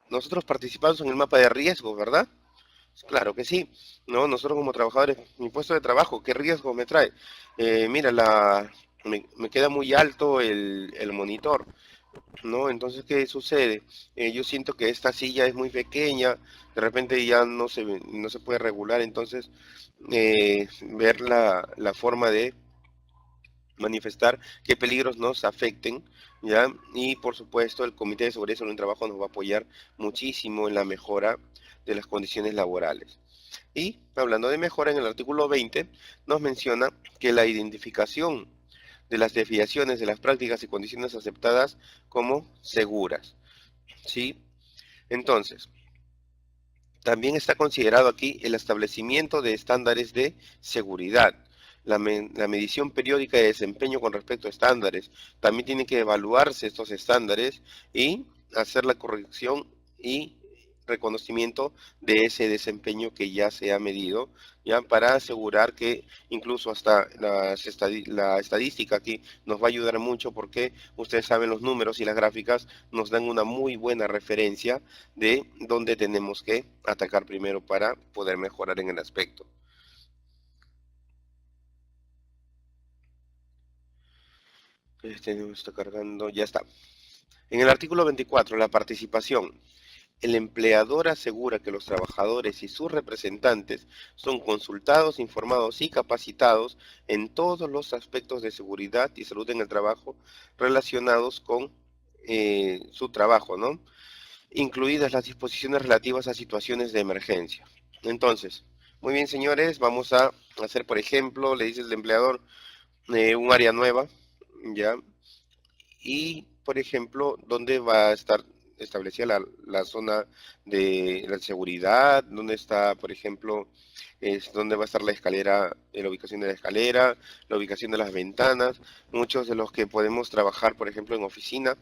Nosotros participamos en el mapa de riesgos, ¿verdad? Claro que sí, ¿no? Nosotros como trabajadores, mi puesto de trabajo, ¿qué riesgo me trae? Mira, me queda muy alto el monitor, ¿no? Entonces, ¿qué sucede? Yo siento que esta silla es muy pequeña, de repente ya no se puede regular, entonces ver la forma de manifestar qué peligros nos afecten, ¿ya? Y por supuesto, el Comité de Seguridad en el Trabajo nos va a apoyar muchísimo en la mejora de las condiciones laborales. Y hablando de mejora, en el artículo 20 nos menciona que la identificación de las desviaciones de las prácticas y condiciones aceptadas como seguras, ¿sí? Entonces, también está considerado aquí el establecimiento de estándares de seguridad, la medición periódica de desempeño con respecto a estándares. También tienen que evaluarse estos estándares y hacer la corrección y reconocimiento de ese desempeño que ya se ha medido, ya para asegurar que incluso hasta la estadística aquí nos va a ayudar mucho porque ustedes saben los números y las gráficas nos dan una muy buena referencia de dónde tenemos que atacar primero para poder mejorar en el aspecto. Este no está cargando, ya está. En el artículo 24, la participación. El empleador asegura que los trabajadores y sus representantes son consultados, informados y capacitados en todos los aspectos de seguridad y salud en el trabajo relacionados con su trabajo, ¿no? Incluidas las disposiciones relativas a situaciones de emergencia. Entonces, muy bien, señores, vamos a hacer, por ejemplo, le dice el empleador un área nueva, ¿ya? Y, por ejemplo, ¿dónde va a estar establecida la zona de la seguridad? ¿Dónde está, por ejemplo, dónde va a estar la escalera, la ubicación de la escalera, la ubicación de las ventanas? Muchos de los que podemos trabajar, por ejemplo, en oficina,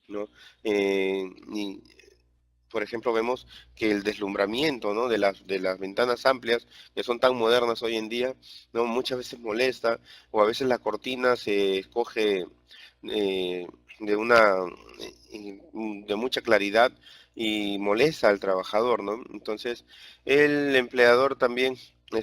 ¿no? Y, por ejemplo, vemos que el deslumbramiento, ¿no? de las ventanas amplias, que son tan modernas hoy en día, ¿no? Muchas veces molesta, o a veces la cortina se escoge eh, de de mucha claridad y molesta al trabajador, ¿no? Entonces, el empleador también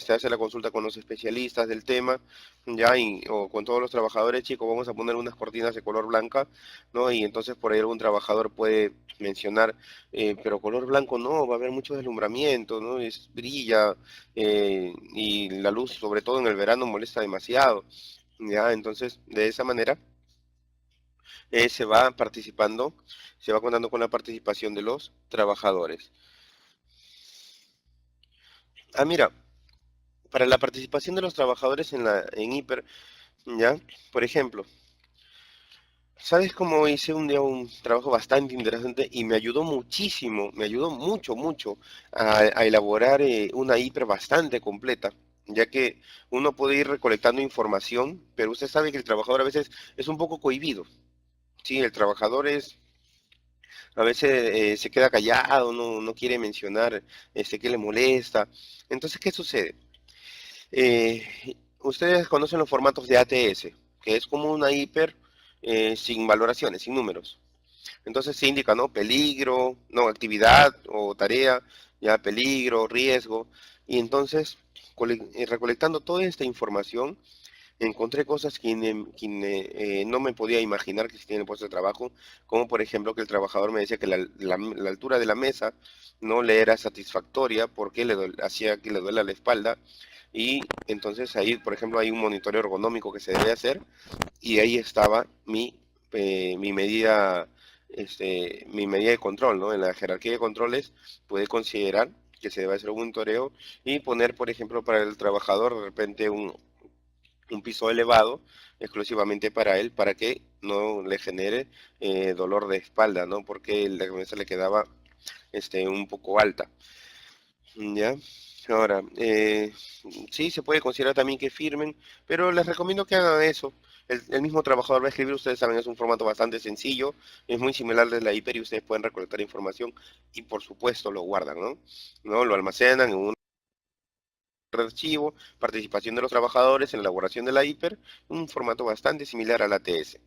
hace la consulta con los especialistas del tema, ya, o con todos los trabajadores, chicos, vamos a poner unas cortinas de color blanca, ¿no? Y entonces por ahí algún trabajador puede mencionar pero color blanco no, va a haber mucho deslumbramiento, ¿no? Brilla y la luz, sobre todo en el verano, molesta demasiado, ¿ya? Entonces, de esa manera se va participando, se va contando con la participación de los trabajadores. Ah, mira, para la participación de los trabajadores en hiper, ¿ya? Por ejemplo, ¿sabes cómo hice un día un trabajo bastante interesante y me ayudó muchísimo, me ayudó mucho, mucho a elaborar una hiper bastante completa? Ya que uno puede ir recolectando información, pero usted sabe que el trabajador a veces es un poco cohibido. Sí, el trabajador es, a veces se queda callado, no quiere mencionar qué le molesta. Entonces, ¿qué sucede? Eh, Ustedes conocen los formatos de ATS, que es como una hiper sin valoraciones, sin números. Entonces se indica, ¿no? Peligro, no, actividad o tarea, ya peligro, riesgo. Y entonces, recolectando toda esta información, encontré cosas que no me podía imaginar que existían en el puesto de trabajo, como por ejemplo que el trabajador me decía que la altura de la mesa no le era satisfactoria porque hacía que le duela la espalda. Y entonces ahí, por ejemplo, hay un monitoreo ergonómico que se debe hacer y ahí estaba mi medida, mi medida de control, ¿no? En la jerarquía de controles puede considerar que se debe hacer un monitoreo y poner, por ejemplo, para el trabajador de repente un piso elevado exclusivamente para él, para que no le genere dolor de espalda, ¿no? Porque la cabeza le quedaba un poco alta. ¿Ya? Ahora, sí, se puede considerar también que firmen, pero les recomiendo que hagan eso. El mismo trabajador va a escribir, ustedes saben, es un formato bastante sencillo, es muy similar al de la hiper y ustedes pueden recolectar información y por supuesto lo guardan, ¿no? ¿No? Lo almacenan en un archivo, participación de los trabajadores en la elaboración de la hiper, un formato bastante similar al ATS.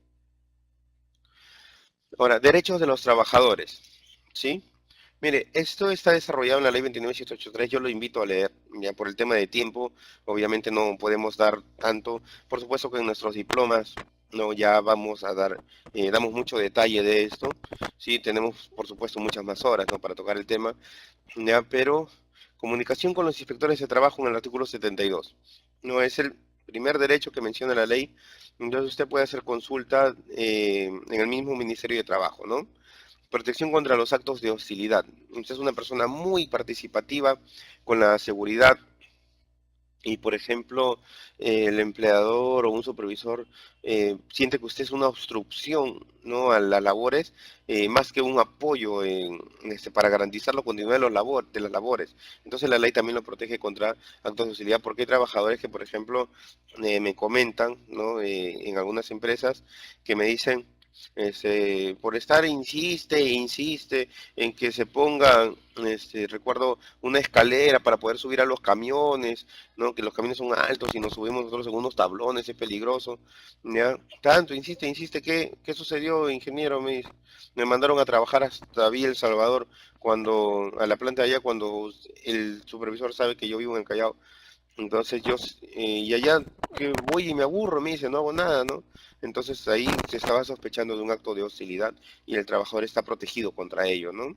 Ahora, derechos de los trabajadores, ¿sí? Mire, esto está desarrollado en la ley 29783, yo lo invito a leer, ya por el tema de tiempo, obviamente no podemos dar tanto, por supuesto que en nuestros diplomas no ya vamos a dar, damos mucho detalle de esto, sí, tenemos por supuesto muchas más horas, ¿no? Para tocar el tema, ya, pero comunicación con los inspectores de trabajo en el artículo 72, no es el primer derecho que menciona la ley, entonces usted puede hacer consulta en el mismo Ministerio de Trabajo, ¿no? Protección contra los actos de hostilidad. Usted es una persona muy participativa con la seguridad y, por ejemplo, el empleador o un supervisor siente que usted es una obstrucción, ¿no? A las labores, más que un apoyo para garantizar la continuidad de las labores. Entonces la ley también lo protege contra actos de hostilidad porque hay trabajadores que, por ejemplo, me comentan, ¿no? En algunas empresas que me dicen, por estar insiste e insiste en que se ponga, recuerdo, una escalera para poder subir a los camiones, ¿no? Que los camiones son altos y nos subimos nosotros en unos tablones, es peligroso, ¿ya? Tanto, insiste, insiste, ¿qué sucedió, ingeniero? Me mandaron a trabajar hasta Villa El Salvador, a la planta de allá, cuando el supervisor sabe que yo vivo en el Callao. Entonces y allá que voy y me aburro, me dice, no hago nada, ¿no? Entonces ahí se estaba sospechando de un acto de hostilidad y el trabajador está protegido contra ello, ¿no?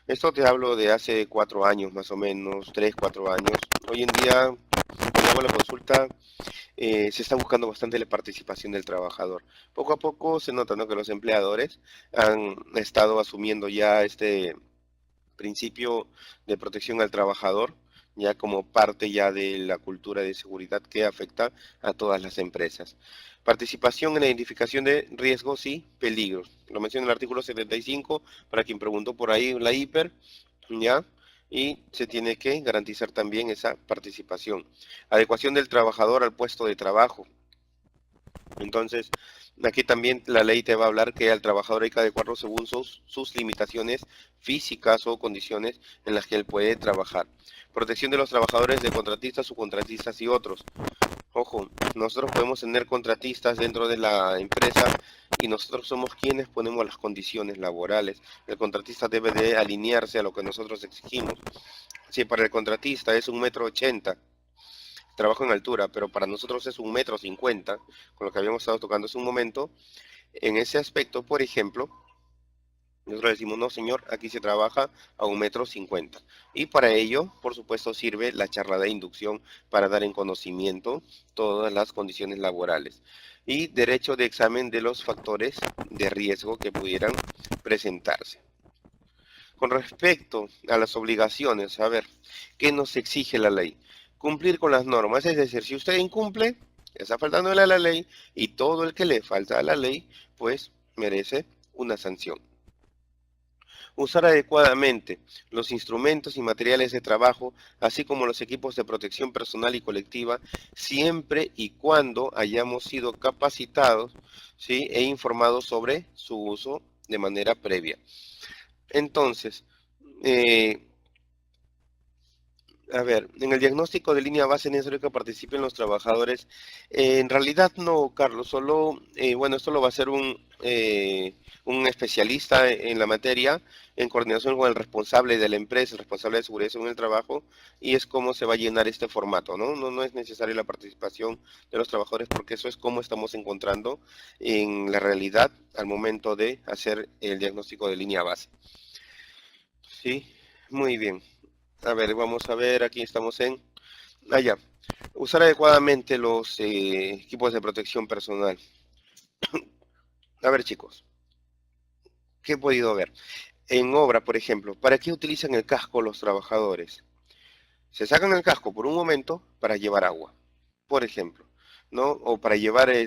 Esto te hablo de hace 4 años más o menos, 3, 4 años. Hoy en día, cuando hago la consulta, se está buscando bastante la participación del trabajador. Poco a poco se nota, ¿no? Que los empleadores han estado asumiendo ya este principio de protección al trabajador, ya como parte ya de la cultura de seguridad que afecta a todas las empresas. Participación en la identificación de riesgos y peligros. Lo menciona el artículo 75, para quien preguntó por ahí, la hiper, ¿ya? Y se tiene que garantizar también esa participación. Adecuación del trabajador al puesto de trabajo. Entonces, aquí también la ley te va a hablar que al trabajador hay que adecuarlo según sus limitaciones físicas o condiciones en las que él puede trabajar. Protección de los trabajadores de contratistas, subcontratistas y otros. Ojo, nosotros podemos tener contratistas dentro de la empresa y nosotros somos quienes ponemos las condiciones laborales. El contratista debe de alinearse a lo que nosotros exigimos. Si para el contratista es 1,80 m, trabajo en altura, pero para nosotros es 1,50 m, con lo que habíamos estado tocando hace un momento, en ese aspecto, por ejemplo, nosotros decimos, no señor, aquí se trabaja a 1,50 m. Y para ello, por supuesto, sirve la charla de inducción para dar en conocimiento todas las condiciones laborales. y derecho de examen de los factores de riesgo que pudieran presentarse. Con respecto a las obligaciones, a ver, ¿qué nos exige la ley? Cumplir con las normas, es decir, si usted incumple, está faltándole a la ley, y todo el que le falta a la ley, pues merece una sanción. Usar adecuadamente los instrumentos y materiales de trabajo, así como los equipos de protección personal y colectiva, siempre y cuando hayamos sido capacitados, ¿sí?, e informados sobre su uso de manera previa. Entonces, a ver, en el diagnóstico de línea base es necesario que participen los trabajadores. En realidad no, Carlos, solo, bueno, esto lo va a hacer un especialista en la materia, en coordinación con el responsable de la empresa, el responsable de seguridad en el trabajo, y es cómo se va a llenar este formato, ¿no? No es necesaria la participación de los trabajadores porque eso es cómo estamos encontrando en la realidad al momento de hacer el diagnóstico de línea base. Sí, muy bien. A ver, vamos a ver, aquí estamos en... ya. Usar adecuadamente los equipos de protección personal. A ver, chicos, ¿qué he podido ver? En obra, por ejemplo, ¿para qué utilizan el casco los trabajadores? Se sacan el casco por un momento para llevar agua, por ejemplo, ¿no? O para llevar, he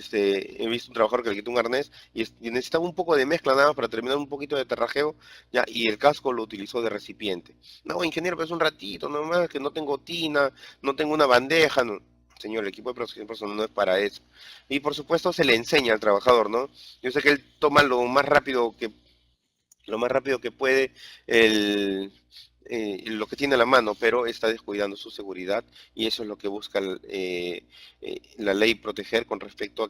visto un trabajador que le quitó un arnés y necesitaba un poco de mezcla nada más para terminar un poquito de terrajeo, ya, y el casco lo utilizó de recipiente. No, ingeniero, pero es un ratito nomás, que no tengo tina, no tengo una bandeja, no. Señor, el equipo de protección personal no es para eso. Y por supuesto se le enseña al trabajador, ¿no? Yo sé que él toma lo más rápido que puede lo que tiene a la mano, pero está descuidando su seguridad y eso es lo que busca la ley proteger con respecto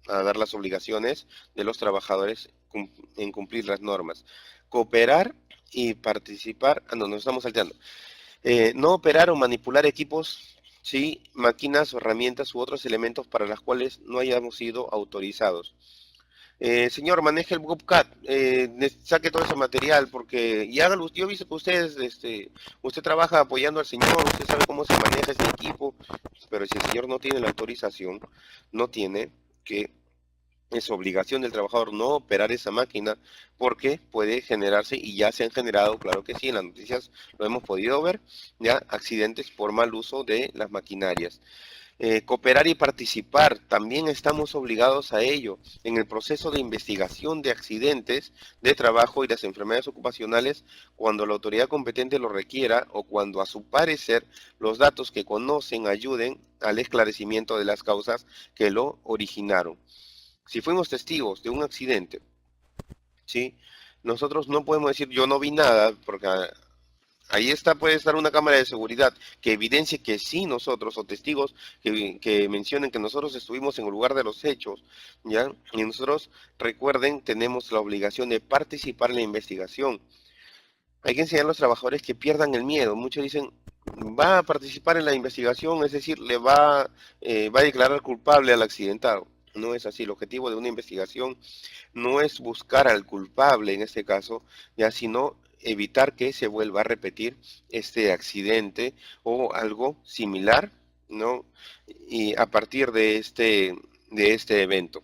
a dar las obligaciones de los trabajadores en cumplir las normas. Cooperar y participar, no, nos estamos salteando. No operar o manipular equipos, sí, máquinas o herramientas u otros elementos para las cuales no hayamos sido autorizados. Señor, maneje el GovCat, saque todo ese material, porque y hágalo. Yo he visto que usted trabaja apoyando al señor, usted sabe cómo se maneja este equipo, pero si el señor no tiene la autorización, no tiene que, es obligación del trabajador no operar esa máquina, porque puede generarse, y ya se han generado, claro que sí, en las noticias lo hemos podido ver, ya, accidentes por mal uso de las maquinarias. Cooperar y participar, también estamos obligados a ello en el proceso de investigación de accidentes de trabajo y las enfermedades ocupacionales cuando la autoridad competente lo requiera o cuando a su parecer los datos que conocen ayuden al esclarecimiento de las causas que lo originaron. Si fuimos testigos de un accidente, ¿sí?, nosotros no podemos decir yo no vi nada porque ahí está, puede estar una cámara de seguridad que evidencie que sí nosotros, o testigos que mencionen que nosotros estuvimos en el lugar de los hechos, ¿ya? Y nosotros, recuerden, tenemos la obligación de participar en la investigación. Hay que enseñar a los trabajadores que pierdan el miedo. Muchos dicen, va a participar en la investigación, es decir, va a declarar culpable al accidentado. No es así. El objetivo de una investigación no es buscar al culpable en este caso, ya, sino evitar que se vuelva a repetir este accidente o algo similar, ¿no? Y a partir de este evento.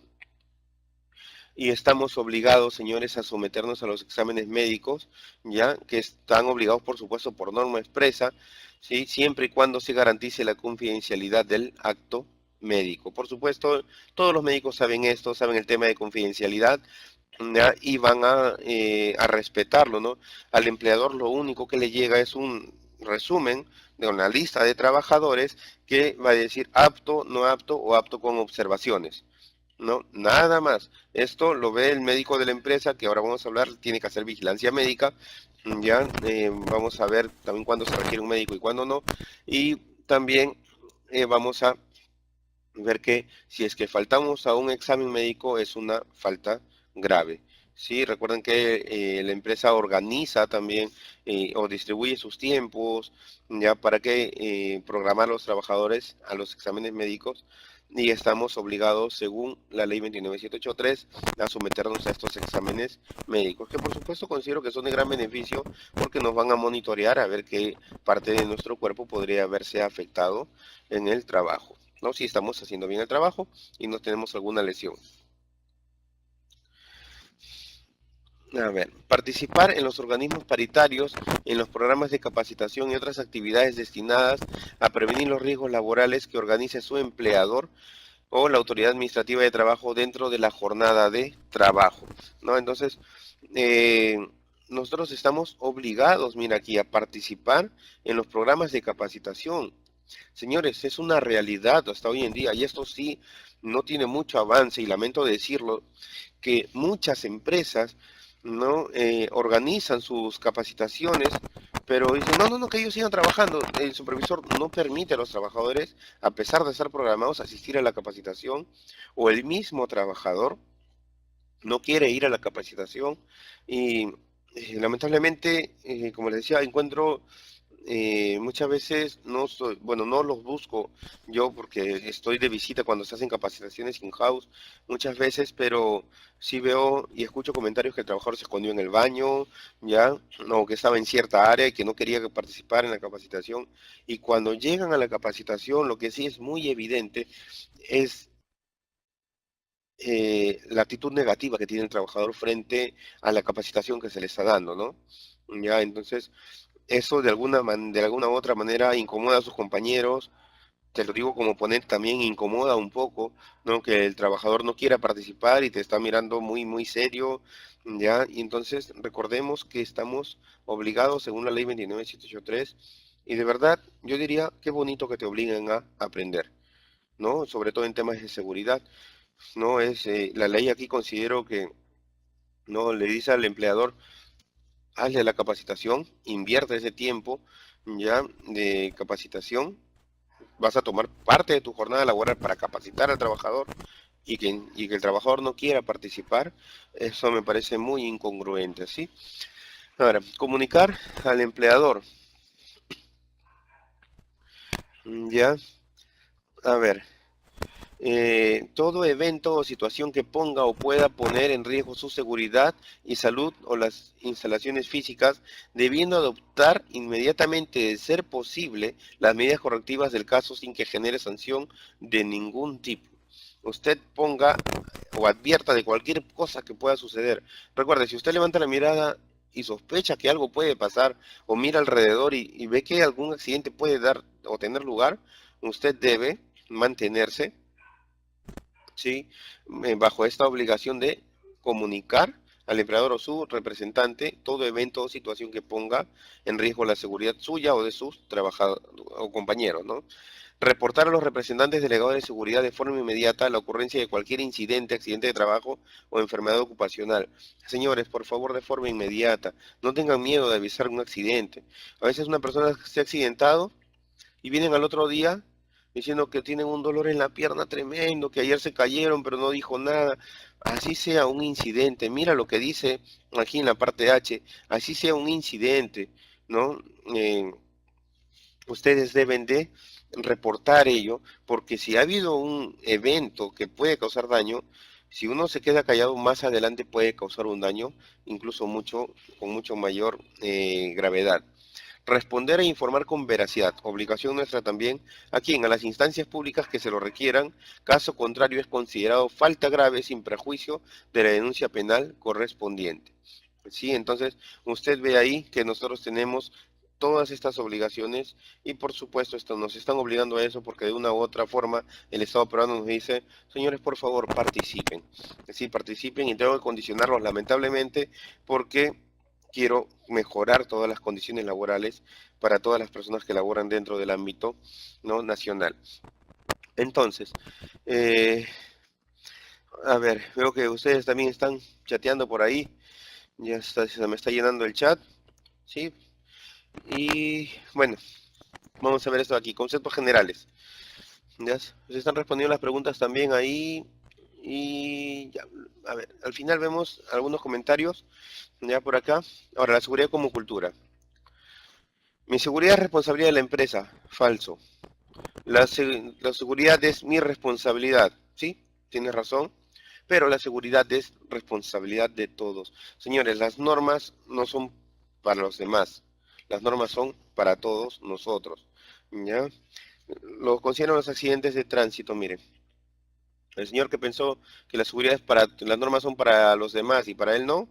Y estamos obligados, señores, a someternos a los exámenes médicos, ya que están obligados, por supuesto, por norma expresa, ¿sí?, siempre y cuando se garantice la confidencialidad del acto médico. Por supuesto, todos los médicos saben esto, saben el tema de confidencialidad, ¿ya? Y van a respetarlo, ¿no? Al empleador lo único que le llega es un resumen de una lista de trabajadores que va a decir apto, no apto o apto con observaciones. No, nada más. Esto lo ve el médico de la empresa, que ahora vamos a hablar, tiene que hacer vigilancia médica, ya, vamos a ver también cuándo se requiere un médico y cuándo no, y también vamos a ver que si es que faltamos a un examen médico es una falta grave. Sí, recuerden que la empresa organiza también o distribuye sus tiempos ya para que programar a los trabajadores a los exámenes médicos y estamos obligados, según la ley 29783, a someternos a estos exámenes médicos, que por supuesto considero que son de gran beneficio porque nos van a monitorear a ver qué parte de nuestro cuerpo podría haberse afectado en el trabajo. ¿no? Si estamos haciendo bien el trabajo y no tenemos alguna lesión. A ver, participar en los organismos paritarios, en los programas de capacitación y otras actividades destinadas a prevenir los riesgos laborales que organice su empleador o la autoridad administrativa de trabajo dentro de la jornada de trabajo, ¿no? Entonces, eh, nosotros estamos obligados, mira aquí, a participar en los programas de capacitación. Señores, es una realidad hasta hoy en día, y esto sí no tiene mucho avance, y lamento decirlo, que muchas empresas no organizan sus capacitaciones, pero dicen, no, no, no, que ellos sigan trabajando. El supervisor no permite a los trabajadores, a pesar de estar programados, asistir a la capacitación, o el mismo trabajador no quiere ir a la capacitación, y lamentablemente, como les decía, encuentro muchas veces no soy, bueno, no los busco yo porque estoy de visita cuando se hacen capacitaciones in-house muchas veces, pero sí veo y escucho comentarios que el trabajador se escondió en el baño, ya, o que estaba en cierta área y que no quería participar en la capacitación. Y cuando llegan a la capacitación, lo que sí es muy evidente es la actitud negativa que tiene el trabajador frente a la capacitación que se le está dando, ¿no? Ya, entonces eso de alguna u otra manera incomoda a sus compañeros. Te lo digo como ponente, también incomoda un poco, ¿no? Que el trabajador no quiera participar y te está mirando muy, muy serio, ¿ya? Y entonces recordemos que estamos obligados según la ley 29783, y de verdad yo diría qué bonito que te obliguen a aprender, ¿no? Sobre todo en temas de seguridad, ¿no? La ley aquí considero que, ¿no? Le dice al empleador, hazle la capacitación, invierte ese tiempo ya de capacitación, vas a tomar parte de tu jornada laboral para capacitar al trabajador, y que el trabajador no quiera participar, eso me parece muy incongruente, ¿sí? Ahora, comunicar al empleador, ya, a ver, todo evento o situación que ponga o pueda poner en riesgo su seguridad y salud o las instalaciones físicas, debiendo adoptar inmediatamente, de ser posible, las medidas correctivas del caso sin que genere sanción de ningún tipo. Usted ponga o advierta de cualquier cosa que pueda suceder. Recuerde, si usted levanta la mirada y sospecha que algo puede pasar, o mira alrededor y ve que algún accidente puede dar o tener lugar, usted debe mantenerse, ¿sí? Bajo esta obligación de comunicar al empleador o su representante todo evento o situación que ponga en riesgo la seguridad suya o de sus trabajadores o compañeros, ¿no? Reportar a los representantes delegados de seguridad de forma inmediata la ocurrencia de cualquier incidente, accidente de trabajo o enfermedad ocupacional. Señores, por favor, de forma inmediata, no tengan miedo de avisar un accidente. A veces una persona se ha accidentado y vienen al otro día diciendo que tienen un dolor en la pierna tremendo, que ayer se cayeron pero no dijo nada. Así sea un incidente, mira lo que dice aquí en la parte H, así sea un incidente, ¿no? Eh, Ustedes deben de reportar ello, porque si ha habido un evento que puede causar daño, si uno se queda callado más adelante puede causar un daño, incluso con mucho mayor gravedad. Responder e informar con veracidad, obligación nuestra también, ¿a quién? A las instancias públicas que se lo requieran, caso contrario es considerado falta grave sin perjuicio de la denuncia penal correspondiente. Sí, entonces usted ve ahí que nosotros tenemos todas estas obligaciones, y por supuesto esto nos están obligando a eso porque de una u otra forma el Estado peruano nos dice, señores, por favor, participen. Sí, participen, y tengo que condicionarlos lamentablemente porque quiero mejorar todas las condiciones laborales para todas las personas que laboran dentro del ámbito, ¿no?, nacional. Entonces, eh, a ver, veo que ustedes también están chateando por ahí, ya está, se me está llenando el chat, ¿sí? Y bueno, vamos a ver esto aquí, conceptos generales. Ya se están respondiendo las preguntas también ahí, y ya, a ver, al final vemos algunos comentarios ya por acá. Ahora, la seguridad como cultura. Mi seguridad es responsabilidad de la empresa. Falso. La seguridad es mi responsabilidad. ¿Sí? Tienes razón. Pero la seguridad es responsabilidad de todos. Señores, las normas no son para los demás. Las normas son para todos nosotros. ¿Ya? Lo consideran los accidentes de tránsito, miren. El señor que pensó que la seguridad es para, las normas son para los demás y para él no,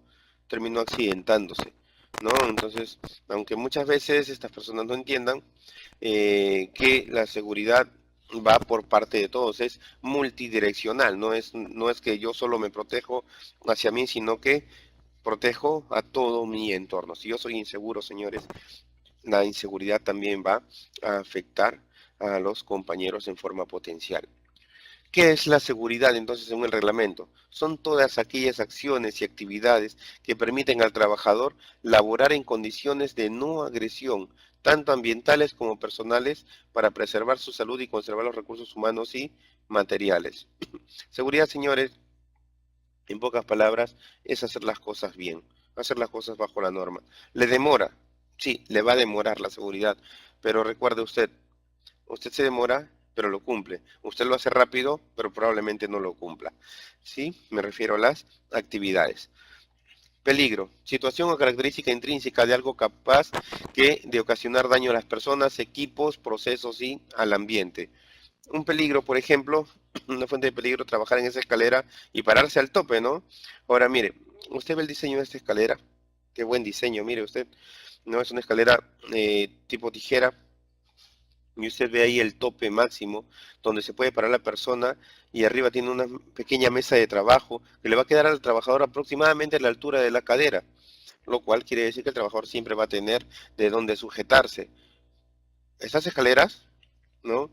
terminó accidentándose, ¿no? Entonces, aunque muchas veces estas personas no entiendan que la seguridad va por parte de todos, es multidireccional, no es que yo solo me protejo hacia mí, sino que protejo a todo mi entorno. Si yo soy inseguro, señores, la inseguridad también va a afectar a los compañeros en forma potencial. ¿Qué es la seguridad entonces según el reglamento? Son todas aquellas acciones y actividades que permiten al trabajador laborar en condiciones de no agresión, tanto ambientales como personales, para preservar su salud y conservar los recursos humanos y materiales. Seguridad, señores, en pocas palabras, es hacer las cosas bien, hacer las cosas bajo la norma. ¿Le demora? Sí, le va a demorar la seguridad, pero recuerde usted se demora, pero lo cumple. Usted lo hace rápido, pero probablemente no lo cumpla. ¿Sí? Me refiero a las actividades. Peligro. Situación o característica intrínseca de algo capaz de ocasionar daño a las personas, equipos, procesos y al ambiente. Un peligro, por ejemplo, una fuente de peligro, trabajar en esa escalera y pararse al tope, ¿no? Ahora, mire, usted ve el diseño de esta escalera. Qué buen diseño, mire usted. No es una escalera tipo tijera, y usted ve ahí el tope máximo donde se puede parar la persona y arriba tiene una pequeña mesa de trabajo que le va a quedar al trabajador aproximadamente a la altura de la cadera, lo cual quiere decir que el trabajador siempre va a tener de dónde sujetarse. Estas escaleras, ¿no?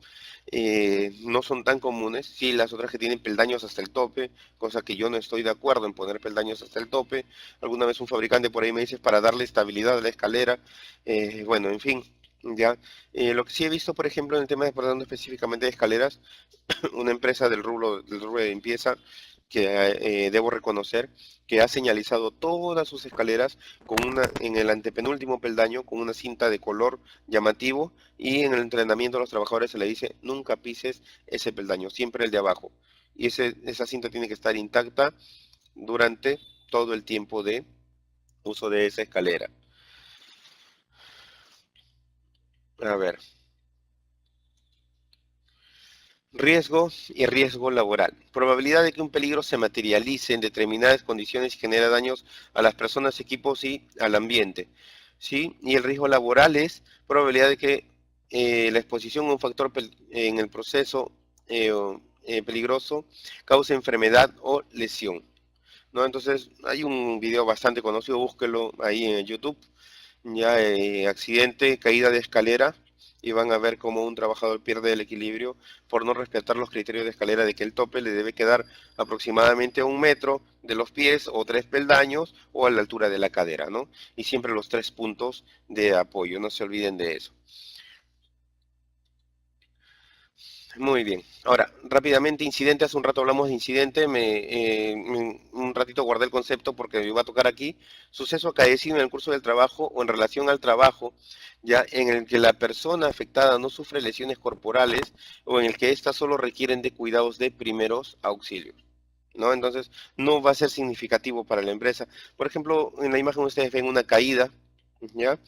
No son tan comunes, sí, las otras que tienen peldaños hasta el tope, cosa que yo no estoy de acuerdo en poner peldaños hasta el tope. Alguna vez un fabricante por ahí me dice para darle estabilidad a la escalera. Bueno, en fin, ya. Lo que sí he visto, por ejemplo, en el tema de, hablando específicamente de escaleras, una empresa del rubro de limpieza que debo reconocer que ha señalizado todas sus escaleras en el antepenúltimo peldaño con una cinta de color llamativo, y en el entrenamiento a los trabajadores se le dice nunca pises ese peldaño, siempre el de abajo. Y esa cinta tiene que estar intacta durante todo el tiempo de uso de esa escalera. A ver. Riesgo y riesgo laboral. Probabilidad de que un peligro se materialice en determinadas condiciones y genere daños a las personas, equipos y al ambiente. ¿Sí? Y el riesgo laboral es probabilidad de que la exposición a un factor en el proceso peligroso cause enfermedad o lesión. ¿No? Entonces, hay un video bastante conocido, búsquelo ahí en YouTube, ya accidente, caída de escalera, y van a ver cómo un trabajador pierde el equilibrio por no respetar los criterios de escalera, de que el tope le debe quedar aproximadamente a 1 metro de los pies o 3 peldaños o a la altura de la cadera, ¿no? Y siempre los 3 puntos de apoyo, no se olviden de eso. Muy bien. Ahora, rápidamente, incidente. Hace un rato hablamos de incidente. Un ratito guardé el concepto porque me iba a tocar aquí. Suceso acaecido en el curso del trabajo o en relación al trabajo, ya en el que la persona afectada no sufre lesiones corporales o en el que éstas solo requieren de cuidados de primeros auxilios, ¿no? Entonces, no va a ser significativo para la empresa. Por ejemplo, en la imagen ustedes ven una caída, ¿ya?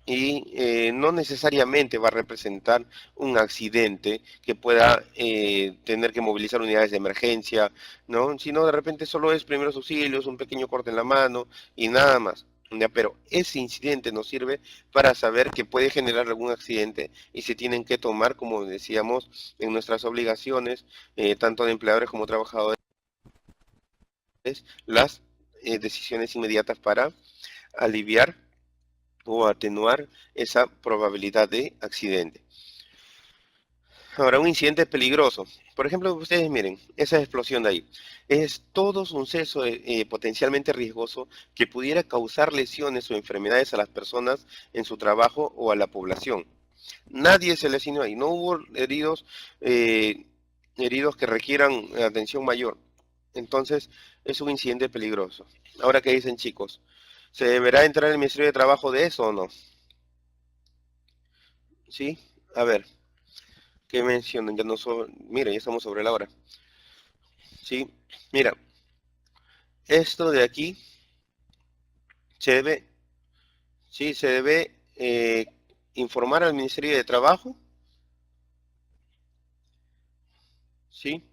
Y no necesariamente va a representar un accidente que pueda tener que movilizar unidades de emergencia, ¿no? Sino de repente solo es primeros auxilios, un pequeño corte en la mano y nada más. ¿Ya? Pero ese incidente nos sirve para saber que puede generar algún accidente y se tienen que tomar, como decíamos, en nuestras obligaciones, tanto de empleadores como trabajadores, las decisiones inmediatas para aliviar o atenuar esa probabilidad de accidente. Ahora, un incidente peligroso. Por ejemplo, ustedes miren, esa explosión de ahí. Es todo un suceso potencialmente riesgoso que pudiera causar lesiones o enfermedades a las personas en su trabajo o a la población. Nadie se lesionó ahí. No hubo eh, heridos que requieran atención mayor. Entonces, es un incidente peligroso. Ahora, ¿qué dicen, chicos? ¿Se deberá entrar en el Ministerio de Trabajo de eso o no? ¿Sí? A ver, ¿qué mencionan? Ya no mira, ya estamos sobre la hora. Sí, mira, esto de aquí se debe, sí, se debe informar al Ministerio de Trabajo ¿sí?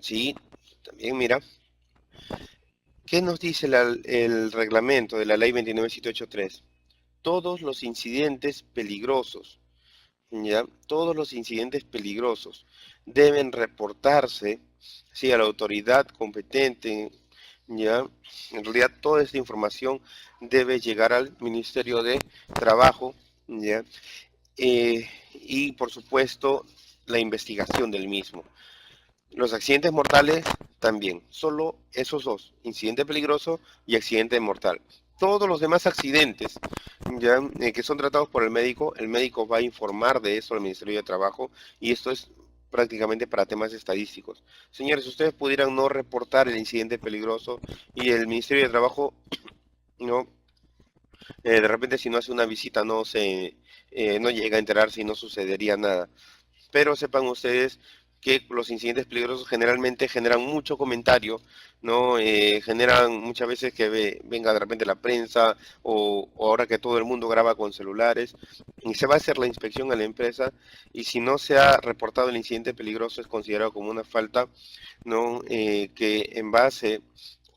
Sí, también mira, ¿qué nos dice el reglamento de la ley 29783? Todos los incidentes peligrosos, ¿ya? Todos los incidentes peligrosos deben reportarse, ¿sí? A la autoridad competente, ¿ya? En realidad toda esta información debe llegar al Ministerio de Trabajo, ¿ya? Y por supuesto la investigación del mismo. Los accidentes mortales también, solo esos dos, incidente peligroso y accidente mortal. Todos los demás accidentes ya que son tratados por el médico va a informar de eso al Ministerio de Trabajo y esto es prácticamente para temas estadísticos. Señores, ustedes pudieran no reportar el incidente peligroso y el Ministerio de Trabajo no de repente si no hace una visita no llega a enterarse y no sucedería nada. Pero sepan ustedes que los incidentes peligrosos generalmente generan mucho comentario, ¿no? Generan muchas veces que venga de repente la prensa o ahora que todo el mundo graba con celulares y se va a hacer la inspección a la empresa y si no se ha reportado el incidente peligroso es considerado como una falta, ¿no? Que en base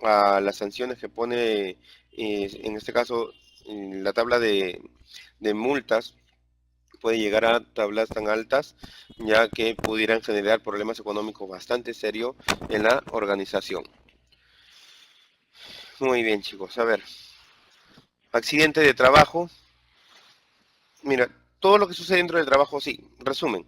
a las sanciones que pone, en este caso, la tabla de multas, puede llegar a tablas tan altas, ya que pudieran generar problemas económicos bastante serios en la organización. Muy bien, chicos. A ver, accidente de trabajo. Mira, todo lo que sucede dentro del trabajo, sí, resumen.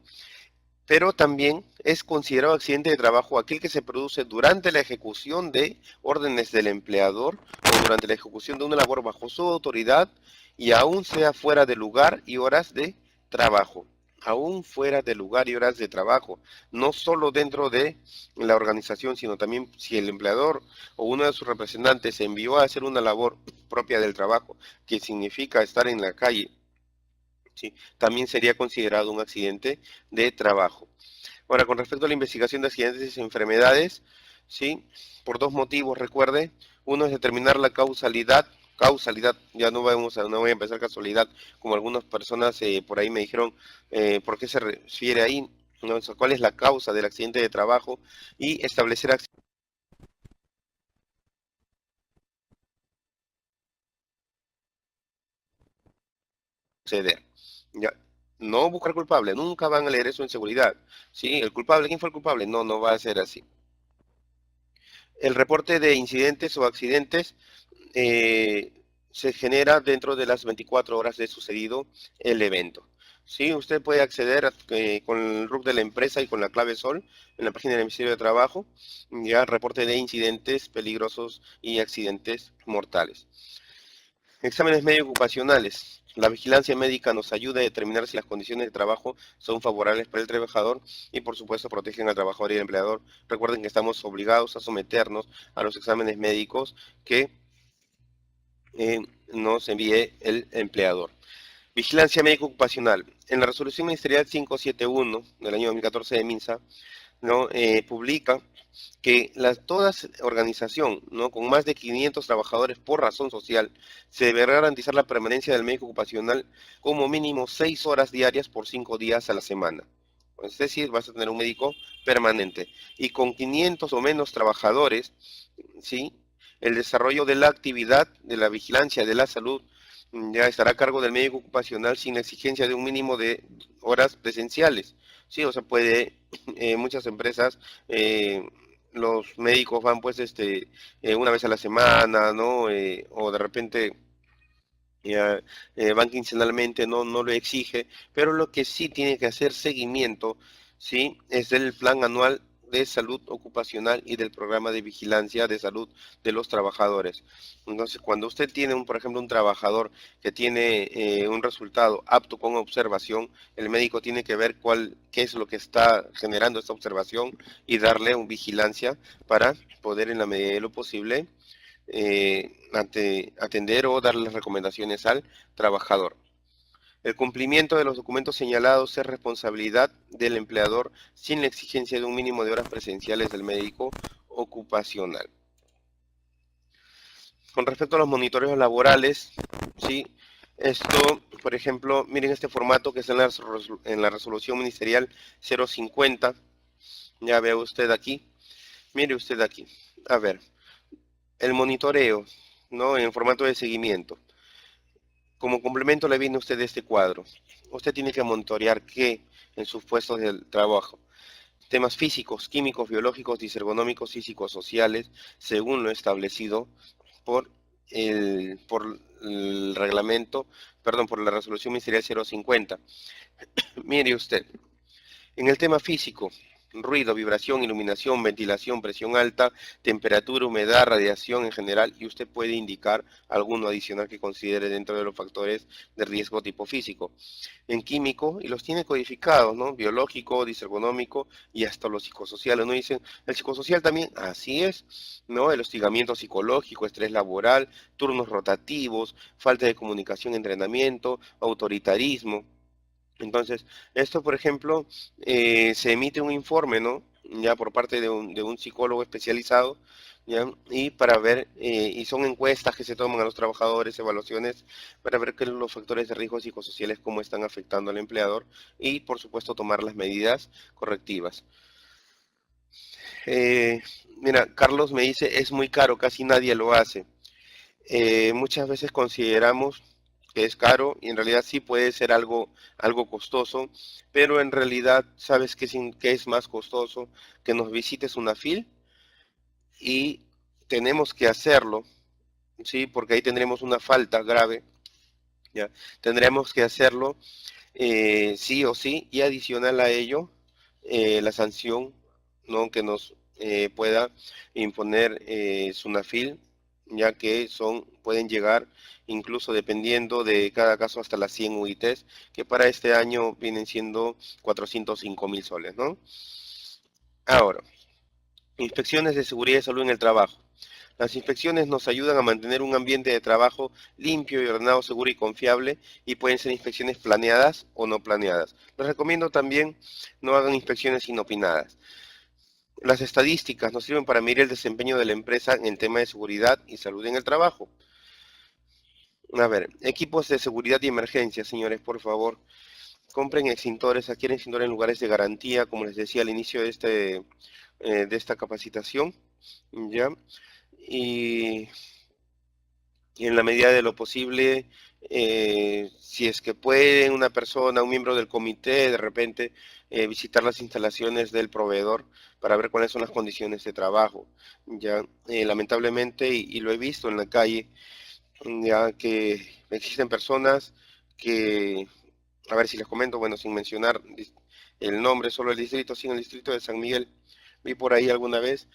Pero también es considerado accidente de trabajo aquel que se produce durante la ejecución de órdenes del empleador o durante la ejecución de una labor bajo su autoridad y aún sea fuera de lugar y horas de trabajo. Aún fuera de lugar y horas de trabajo. No solo dentro de la organización, sino también si el empleador o uno de sus representantes se envió a hacer una labor propia del trabajo, que significa estar en la calle, ¿sí? También sería considerado un accidente de trabajo. Ahora, con respecto a la investigación de accidentes y enfermedades, ¿sí? Por dos motivos, recuerde. Uno es determinar la causalidad, ya no voy a empezar casualidad, como algunas personas por ahí me dijeron, ¿por qué se refiere ahí? ¿No? ¿Cuál es la causa del accidente de trabajo? Y establecer acceder. Ya. No buscar culpable, nunca van a leer eso en seguridad. ¿Sí? ¿El culpable? ¿Quién fue el culpable? No, no va a ser así. El reporte de incidentes o accidentes se genera dentro de las 24 horas de sucedido el evento. Sí, usted puede acceder con el RUC de la empresa y con la clave SOL en la página del Ministerio de Trabajo, ya reporte de incidentes peligrosos y accidentes mortales. Exámenes médico ocupacionales. La vigilancia médica nos ayuda a determinar si las condiciones de trabajo son favorables para el trabajador y por supuesto protegen al trabajador y al empleador. Recuerden que estamos obligados a someternos a los exámenes médicos que nos envíe el empleador. Vigilancia médico ocupacional. En la resolución ministerial 571 del año 2014 de MINSA, ¿no? Publica que toda organización, ¿no? Con más de 500 trabajadores por razón social se deberá garantizar la permanencia del médico ocupacional como mínimo 6 horas diarias por 5 días a la semana. Es decir, vas a tener un médico permanente. Y con 500 o menos trabajadores, ¿sí? El desarrollo de la actividad de la vigilancia de la salud ya estará a cargo del médico ocupacional sin la exigencia de un mínimo de horas presenciales. Sí, o sea, muchas empresas, los médicos van pues una vez a la semana, ¿no? O de repente ya, van quincenalmente, no lo exige, pero lo que sí tiene que hacer seguimiento, ¿sí? Es el plan anual de salud ocupacional y del programa de vigilancia de salud de los trabajadores. Entonces, cuando usted tiene, por ejemplo, un trabajador que tiene un resultado apto con observación, el médico tiene que ver qué es lo que está generando esta observación y darle una vigilancia para poder, en la medida de lo posible, atender o dar las recomendaciones al trabajador. El cumplimiento de los documentos señalados es responsabilidad del empleador sin la exigencia de un mínimo de horas presenciales del médico ocupacional. Con respecto a los monitoreos laborales, ¿sí? Esto, por ejemplo, miren este formato que está en la resolución ministerial 050. Ya ve usted aquí. Mire usted aquí. A ver, el monitoreo, ¿no? En formato de seguimiento. Como complemento le viene a usted este cuadro. Usted tiene que monitorear qué en sus puestos de trabajo. Temas físicos, químicos, biológicos, disergonómicos y psicosociales, según lo establecido por por el reglamento, perdón, por la resolución ministerial 050. Mire usted, en el tema físico, ruido, vibración, iluminación, ventilación, presión alta, temperatura, humedad, radiación en general, y usted puede indicar alguno adicional que considere dentro de los factores de riesgo tipo físico. En químico, y los tiene codificados, ¿no? Biológico, disergonómico y hasta los psicosociales, ¿no? Dicen, el psicosocial también, así es, ¿no? El hostigamiento psicológico, estrés laboral, turnos rotativos, falta de comunicación, entrenamiento, autoritarismo. Entonces, esto, por ejemplo, se emite un informe, ¿no? Ya por parte de un psicólogo especializado, ¿ya? Y para ver, y son encuestas que se toman a los trabajadores, evaluaciones, para ver qué los factores de riesgo psicosociales, cómo están afectando al empleador y, por supuesto, tomar las medidas correctivas. Eh, Mira, Carlos me dice, es muy caro, casi nadie lo hace. Muchas veces consideramos que es caro y en realidad sí puede ser algo costoso, pero en realidad, ¿sabes qué es más costoso? Que nos visites una FIL y tenemos que hacerlo, ¿sí? Porque ahí tendremos una falta grave, ¿ya? Tendremos que hacerlo sí o sí, y adicional a ello, la sanción, ¿no? Que nos pueda imponer SUNAFIL, ya que pueden llegar, incluso dependiendo de cada caso, hasta las 100 UITs, que para este año vienen siendo 405.000 soles, ¿no? Ahora, inspecciones de seguridad y salud en el trabajo. Las inspecciones nos ayudan a mantener un ambiente de trabajo limpio y ordenado, seguro y confiable, y pueden ser inspecciones planeadas o no planeadas. Les recomiendo también no hagan inspecciones inopinadas. Las estadísticas nos sirven para medir el desempeño de la empresa en el tema de seguridad y salud en el trabajo. A ver, equipos de seguridad y emergencia, señores, por favor, compren extintores, adquieren extintores en lugares de garantía, como les decía al inicio de esta capacitación, ¿ya? Y y en la medida de lo posible, si es que puede una persona, un miembro del comité, de repente visitar las instalaciones del proveedor para ver cuáles son las condiciones de trabajo. Ya, lamentablemente, y lo he visto en la calle, ya que existen personas que, a ver si les comento, bueno, sin mencionar el nombre, solo el distrito, sí, en el distrito de San Miguel, vi por ahí alguna vez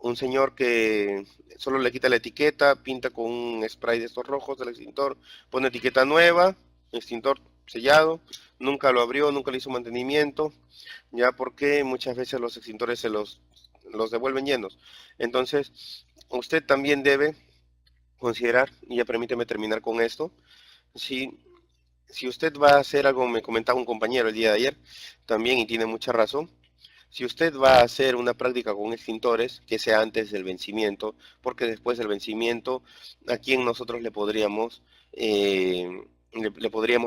un señor que solo le quita la etiqueta, pinta con un spray de estos rojos del extintor, pone etiqueta nueva, extintor sellado, nunca lo abrió, nunca le hizo mantenimiento, ya porque muchas veces los extintores los devuelven llenos. Entonces, usted también debe considerar, y ya permíteme terminar con esto, si, si usted va a hacer algo, me comentaba un compañero el día de ayer, también, y tiene mucha razón, si usted va a hacer una práctica con extintores, que sea antes del vencimiento, porque después del vencimiento, ¿a quién nosotros le podríamos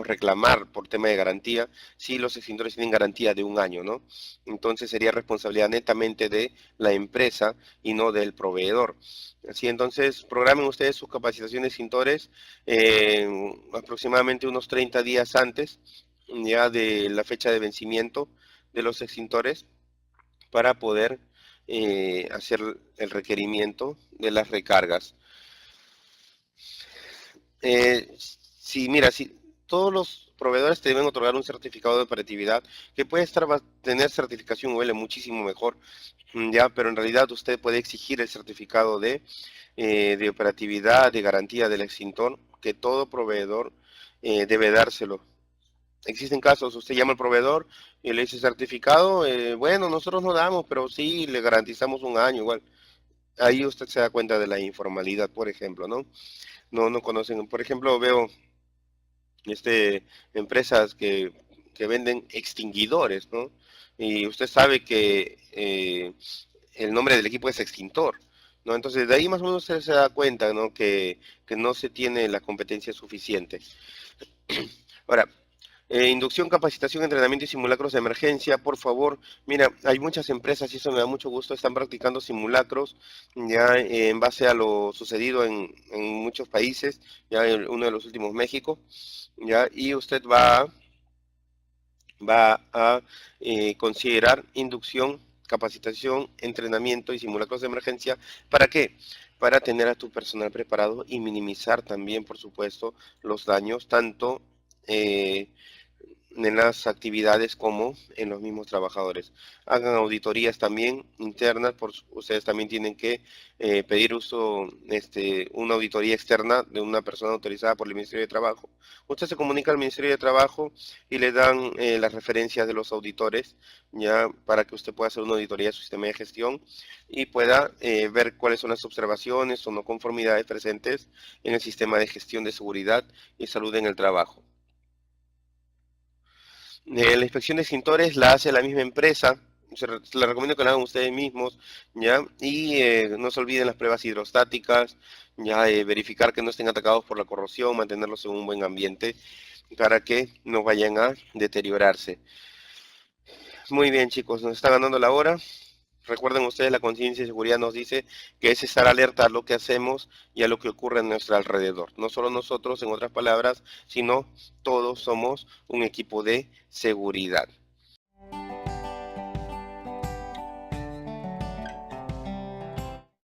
reclamar por tema de garantía si los extintores tienen garantía de un año, ¿no? Entonces sería responsabilidad netamente de la empresa y no del proveedor. Así entonces, programen ustedes sus capacitaciones de extintores aproximadamente unos 30 días antes ya de la fecha de vencimiento de los extintores para poder hacer el requerimiento de las recargas. Si, mira, si todos los proveedores te deben otorgar un certificado de operatividad que puede tener certificación UL muchísimo mejor, ya, pero en realidad usted puede exigir el certificado de operatividad, de garantía del extintor, que todo proveedor debe dárselo. Existen casos, usted llama al proveedor y le dice certificado, bueno, nosotros no damos, pero sí le garantizamos un año igual. Ahí usted se da cuenta de la informalidad, por ejemplo, ¿no? No conocen, por ejemplo, veo empresas que venden extinguidores, ¿no? Y usted sabe que el nombre del equipo es extintor, ¿no? Entonces, de ahí más o menos usted se da cuenta, ¿no? Que no se tiene la competencia suficiente. Ahora, inducción, capacitación, entrenamiento y simulacros de emergencia, por favor. Mira, hay muchas empresas, y eso me da mucho gusto, están practicando simulacros ya en base a lo sucedido en muchos países, ya uno de los últimos México, ya, y usted va a considerar inducción, capacitación, entrenamiento y simulacros de emergencia. ¿Para qué? Para tener a tu personal preparado y minimizar también, por supuesto, los daños, tanto eh, en las actividades como en los mismos trabajadores. Hagan auditorías también internas, ustedes también tienen que pedir una auditoría externa de una persona autorizada por el Ministerio de Trabajo. Usted se comunica al Ministerio de Trabajo y le dan las referencias de los auditores, ya para que usted pueda hacer una auditoría de su sistema de gestión y pueda ver cuáles son las observaciones o no conformidades presentes en el sistema de gestión de seguridad y salud en el trabajo. La inspección de extintores la hace la misma empresa. Se la recomiendo que la hagan ustedes mismos, ¿ya? Y no se olviden las pruebas hidrostáticas, ya verificar que no estén atacados por la corrosión, mantenerlos en un buen ambiente para que no vayan a deteriorarse. Muy bien, chicos, nos está ganando la hora. Recuerden ustedes, la conciencia y seguridad nos dice que es estar alerta a lo que hacemos y a lo que ocurre a nuestro alrededor. No solo nosotros, en otras palabras, sino todos somos un equipo de seguridad.